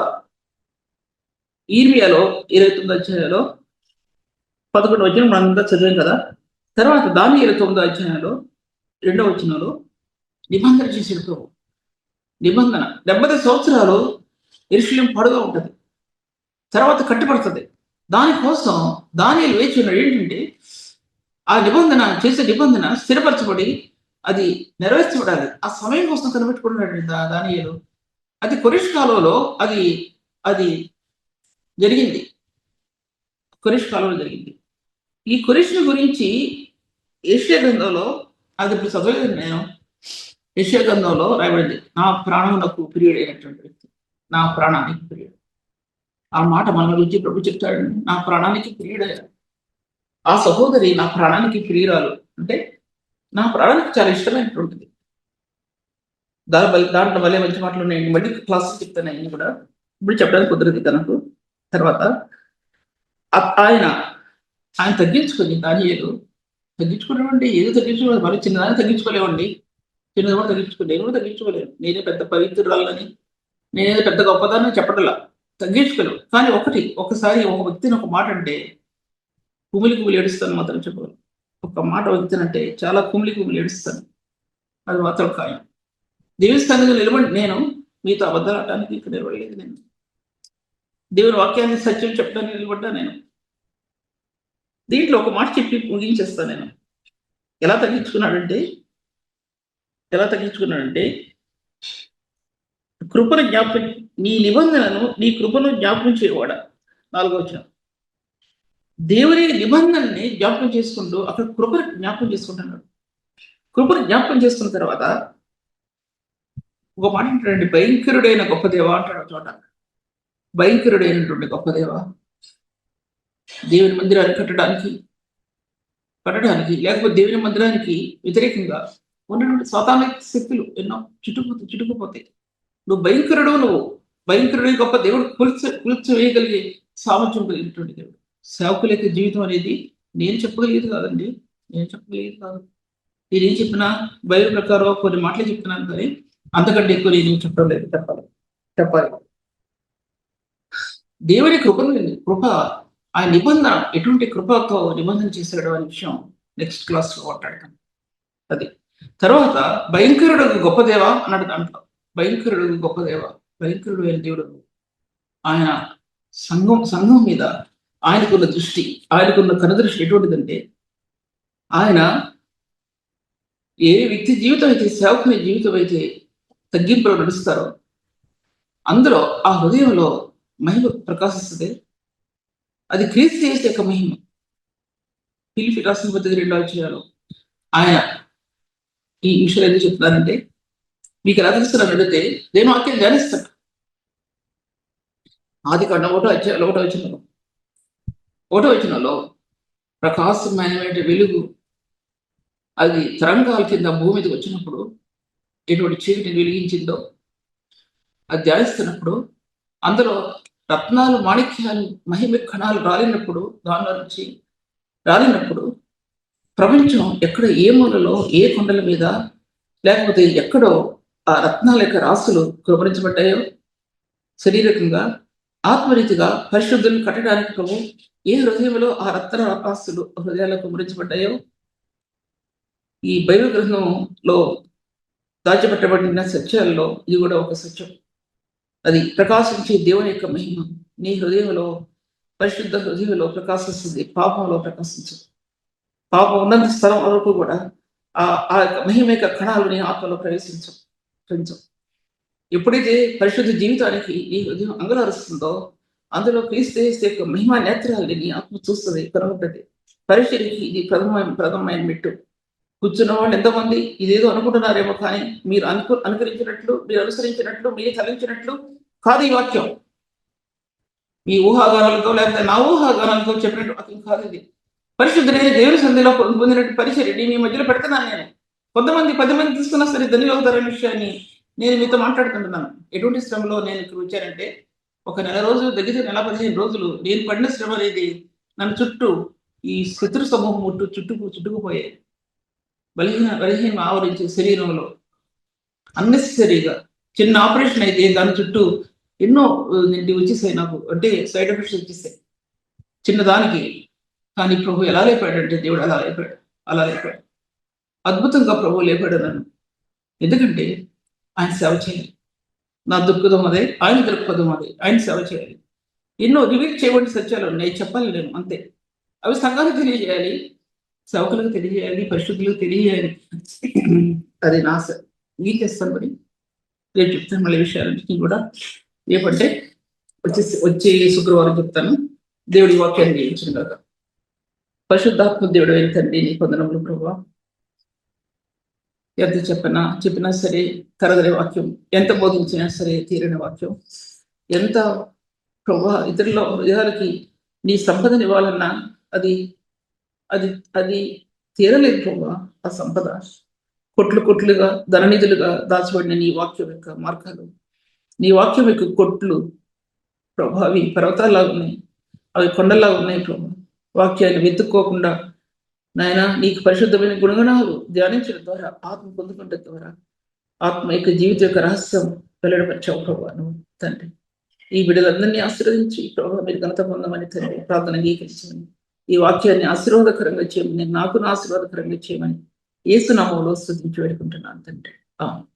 ఈర్మియాలో 29 అధ్యాయంలో 11 వచనం మనంతా చదివాం కదా. తర్వాత దానియేలు 9 అధ్యాయంలో 2వ వచనంలో నిబంధన చేసాడు ప్రభు. నిబంధన 70 సంవత్సరాలు యెరూషలేము పాడుగా ఉంటుంది, తర్వాత కట్టబడుతుంది. దానికోసం దానియేలు వేచి ఉన్నాడు. ఏంటంటే ఆ నిబంధన చేసే నిబంధన స్థిరపరచబడి అది నెరవేర్చబడాలి. ఆ సమయం కోసం కనిపెట్టుకున్నాడు దానియేలు. అది కొరిష్ కాలంలో అది అది జరిగింది. కొరిష్ కాలంలో జరిగింది. ఈ కొరిష్ను గురించి యెషయా గ్రంథంలో, అది ఇప్పుడు చదవలేదు నేను, యెషయా గ్రంథంలో రాయబడింది, నా ప్రాణమునకు ప్రియుడైనటువంటి వ్యక్తి, నా ప్రాణానికి ప్రియుడు. ఆ మాట మన గురించి ప్రభు చెప్తాడు, నా ప్రాణానికి ప్రియుడైన ఆ సహోదరి నా ప్రాణానికి ప్రియురాలు. అంటే నా ప్రాణానికి చాలా ఇష్టమైనటువంటిది. దాంట్లో వల్లే మంచి మాటలు ఉన్నాయండి. మళ్ళీ క్లాస్ చెప్తాను అన్ని కూడా, ఇప్పుడు చెప్పడానికి కుదరదు తనకు. తర్వాత ఆయన ఆయన తగ్గించుకొని దానియేలు తగ్గించుకున్నామండి. ఏదో తగ్గించుకోలేదు, మరి చిన్నదాన్ని తగ్గించుకోలేమండి. చిన్నది కూడా తగ్గించుకోలేదు, నేను కూడా తగ్గించుకోలేదు. నేనే పెద్ద పవిత్రురాలని, నేనేదో పెద్ద గొప్పదాన్ని చెప్పడంలా, తగ్గించుకోలేవు. కానీ ఒకసారి ఒక వ్యక్తిని ఒక మాట అంటే కుమిలి కుమిలి ఏడుస్తాను మాత్రం చెప్పగలను. ఒక మాట వ్యక్తినంటే చాలా కుమిలి ఏడుస్తాను, అది మాత్రం ఖాయం. దేవుని స్థానంగా నిలబడి నేను మీతో అబద్ధాలు ఆడటానికి ఇక్కడ నిలబడలేదు. నేను దేవుని వాక్యాన్ని సత్యం చెప్పడానికి నిలబడ్డా. నేను దీంట్లో ఒక మాట చెప్పి ముగించేస్తాను. నేను ఎలా తగ్గించుకున్నాడంటే కృపను జ్ఞాపకం, నీ నిబంధనను నీ కృపను జ్ఞాపకం చేయవాడా. 4వ వచనం, దేవుని నిబంధనని జ్ఞాపకం చేసుకుంటూ అక్కడ కృపను జ్ఞాపకం చేసుకుంటున్నాడు. కృపను జ్ఞాపకం చేసుకున్న తర్వాత ఒక మాట అంటాడండి, భయంకరుడైన గొప్ప దేవ అంటాడు చోట. భయంకరుడైనటువంటి గొప్ప దేవ. దేవుని మందిరాన్ని కట్టడానికి లేకపోతే దేవుని మందిరానికి వ్యతిరేకంగా ఉన్నటువంటి సాతానిక శక్తులు ఎన్నో చుట్టుకుపోతాయి. నువ్వు భయంకరుడు గొప్ప దేవుడు కూల్చివేయగలిగే సామర్థ్యం కలిగినటువంటి దేవుడు. సేవకుల యొక్క జీవితం అనేది నేను చెప్పగలిగేది కాదండి, నేనేం చెప్పినా బైబిల్ ప్రకారం కొన్ని మాటలు చెప్తున్నాను, కానీ అంతకంటే ఎక్కువ నేను చెప్పడం లేదు. చెప్పాలి దేవుని కృప, ఆ నిబంధన ఎటువంటి కృపతో నిబంధన చేశాడు అనే విషయం నెక్స్ట్ క్లాస్ లో మాట్లాడతాను. అది తర్వాత భయంకరుడు గొప్ప దేవ అన్నాడు. దాంట్లో భయంకరుడు గొప్ప దేవ, భయంకరుడు అయిన దేవుడు. ఆయన సంఘం మీద ఆయనకున్న దృష్టి, ఆయనకున్న కనుదృష్టి ఎటువంటిదంటే, ఆయన ఏ వ్యక్తి జీవితం అయితే, సేవకుని జీవితం అయితే తగ్గింపులో నడుస్తారో అందులో ఆ హృదయంలో మహిమ ప్రకాశిస్తుంది. అది క్రీస్తు యేసు యొక్క మహిమ. ఫిలిప్పీ రాసిన పత్రిక 2వ అధ్యాయంలో ఆయన ఈ విషయాలు ఎందుకు చెప్తున్నానంటే, మీకు ఎలా తెలుస్తున్నాను అడిగితే నేను వాక్యం ధ్యానిస్తాను. ఆదికాండం 1వ అధ్యాయంలో 1వ వచనంలో ప్రకాశమైన వెలుగు అది తరంగాల కింద భూమి మీదకి వచ్చినప్పుడు ఎటువంటి చీకటిని వెలిగించిందో అది ధ్యానిస్తున్నప్పుడు, అందులో రత్నాలు, మాణిక్యాలు, మహిమ కణాలు రాలినప్పుడు, దానిలో నుంచి రాలినప్పుడు ప్రపంచం ఎక్కడ, ఏ మూలలో, ఏ కొండల మీద, లేకపోతే ఎక్కడో ఆ రత్నాల యొక్క రాసులు కుమరించబడ్డాయో, శరీరకంగా ఆత్మరీతిగా పరిశుద్ధులను కట్టడానికి ప్రభు ఏ హృదయంలో ఆ రత్న రాసులు హృదయాల్లో కుమరించబడ్డాయో, ఈ బైబిల్ గ్రంథంలో దాచిపెట్టబడిన సత్యాల్లో ఇది కూడా ఒక సత్యం. అది ప్రకాశించే దేవుని యొక్క మహిమ నీ హృదయంలో, పరిశుద్ధ హృదయంలో ప్రకాశిస్తుంది, పాపంలో ప్రకాశించదు. పాపం ఉన్నంత స్థలం వరకు కూడా ఆ మహిమ యొక్క కణాలు నీ ఆత్మలో ప్రవేశించవు. ఎప్పుడైతే పరిశుద్ధ జీవితానికి నీ హృదయం అంగలారుస్తుందో, అందులో క్రీస్తు యొక్క మహిమ నేత్రాలని నీ ఆత్మ చూస్తుంది, కనుగొంటుంది. పరిశుద్ధికి ఇది ప్రథమమైన మెట్టు. కూర్చున్న వాళ్ళు ఎంతమంది ఇదేదో అనుకుంటున్నారేమో, కానీ మీరు అనుకరించినట్లు, మీరు అనుసరించినట్లు, మీరు తలించినట్లు కాదు ఈ వాక్యం. మీ ఊహాగానాలతో లేకపోతే నా ఊహాగానాలతో చెప్పినట్టు వాక్యం కాదు ఇది. పరిశుద్ధుడైన దేవుని సంధిలో పొందినట్టు పరిచర్యని మీ మధ్యలో పెడుతున్నాను నేను. 10 మంది తీసుకున్నా సరే ధన్యవాదాలనే విషయాన్ని నేను మీతో మాట్లాడుకుంటున్నాను. ఎటువంటి శ్రమలో నేను ఇక్కడ వచ్చానంటే, ఒక నెల రోజులు దగ్గర నెల 15 రోజులు నేను పడిన శ్రమ అనేది నన్ను చుట్టూ ఈ శత్రు సమూహం చుట్టుకుపోయే బలహీనం ఆవరించే శరీరంలో అన్నెసరీగా చిన్న ఆపరేషన్ అయితే దాని చుట్టూ ఎన్నో వచ్చేసాయి నాకు, అంటే సైడ్ ఎఫెక్ట్స్ వచ్చేసాయి చిన్నదానికి. కానీ ప్రభు ఎలా లేపాడంటే దేవుడు అలా లేపాడు అద్భుతంగా ప్రభు లేపాడు నన్ను. ఎందుకంటే ఆయన సేవ చేయాలి, నా దృక్పథం అదే, ఆయన దృక్పథం అదే, ఆయన సేవ చేయాలి. ఎన్నో రివీల్ చేయబడిన సత్యాలు ఉన్నాయి, చెప్పాలి నేను అంతే. అవి సంఘాలకు తెలియజేయాలి, సేవకులకు తెలియజేయాలి, పరిశుద్ధులకు తెలియజేయాలి. అది నా ఆశ. ఏం చేస్తాను మరి, రేపు చెప్తాను మళ్ళీ విషయాలన్నింటినీ కూడా. రేపంటే వచ్చే శుక్రవారం చెప్తాను. దేవుడి వాక్యాన్ని చేయించిన కదా. పరిశుద్ధాత్మ దేవుడు తండ్రి నీ పొందనములు ప్రభా. ఎంత చెప్పినా సరే తరగని వాక్యం, ఎంత బోధించినా సరే తీరని వాక్యం. ఎంత ప్రభా ఇతరుల హృదయాలకి నీ సంపదనివ్వాలన్నా అది అది అది తీరలేదు ప్రభా. ఆ సంపద కొట్లుగా ధననిధులుగా దాచబడిన నీ వాక్యం యొక్క మార్గాలు, నీ వాక్యం యొక్క కొట్లు ప్రభా, అవి పర్వతాల్లాగా ఉన్నాయి, అవి కొండల్లాగా ఉన్నాయి ప్రభా. వాక్యాన్ని వెతుక్కోకుండా నాయన నీకు పరిశుద్ధమైన గుణగణాలు ధ్యానించడం ద్వారా, ఆత్మ పొందుకుంటే ద్వారా ఆత్మ యొక్క జీవిత యొక్క రహస్యం వెల్లడపరిచావు ప్రభా నువ్వు తండ్రి. ఈ బిడ్డలందరినీ ఆశీర్వదించి ప్రభావ మీరు ఘనత పొందమని తండ్రి ప్రార్థన అంగీకరించమని, ఈ వాక్యాన్ని ఆశీర్వాదకరంగా చేయమని, నాకు ఆశీర్వాదకరంగా చేయమని యేసు నామములో స్తుతించి వేడుకుంటున్నాను తండ్రి. ఆమేన్.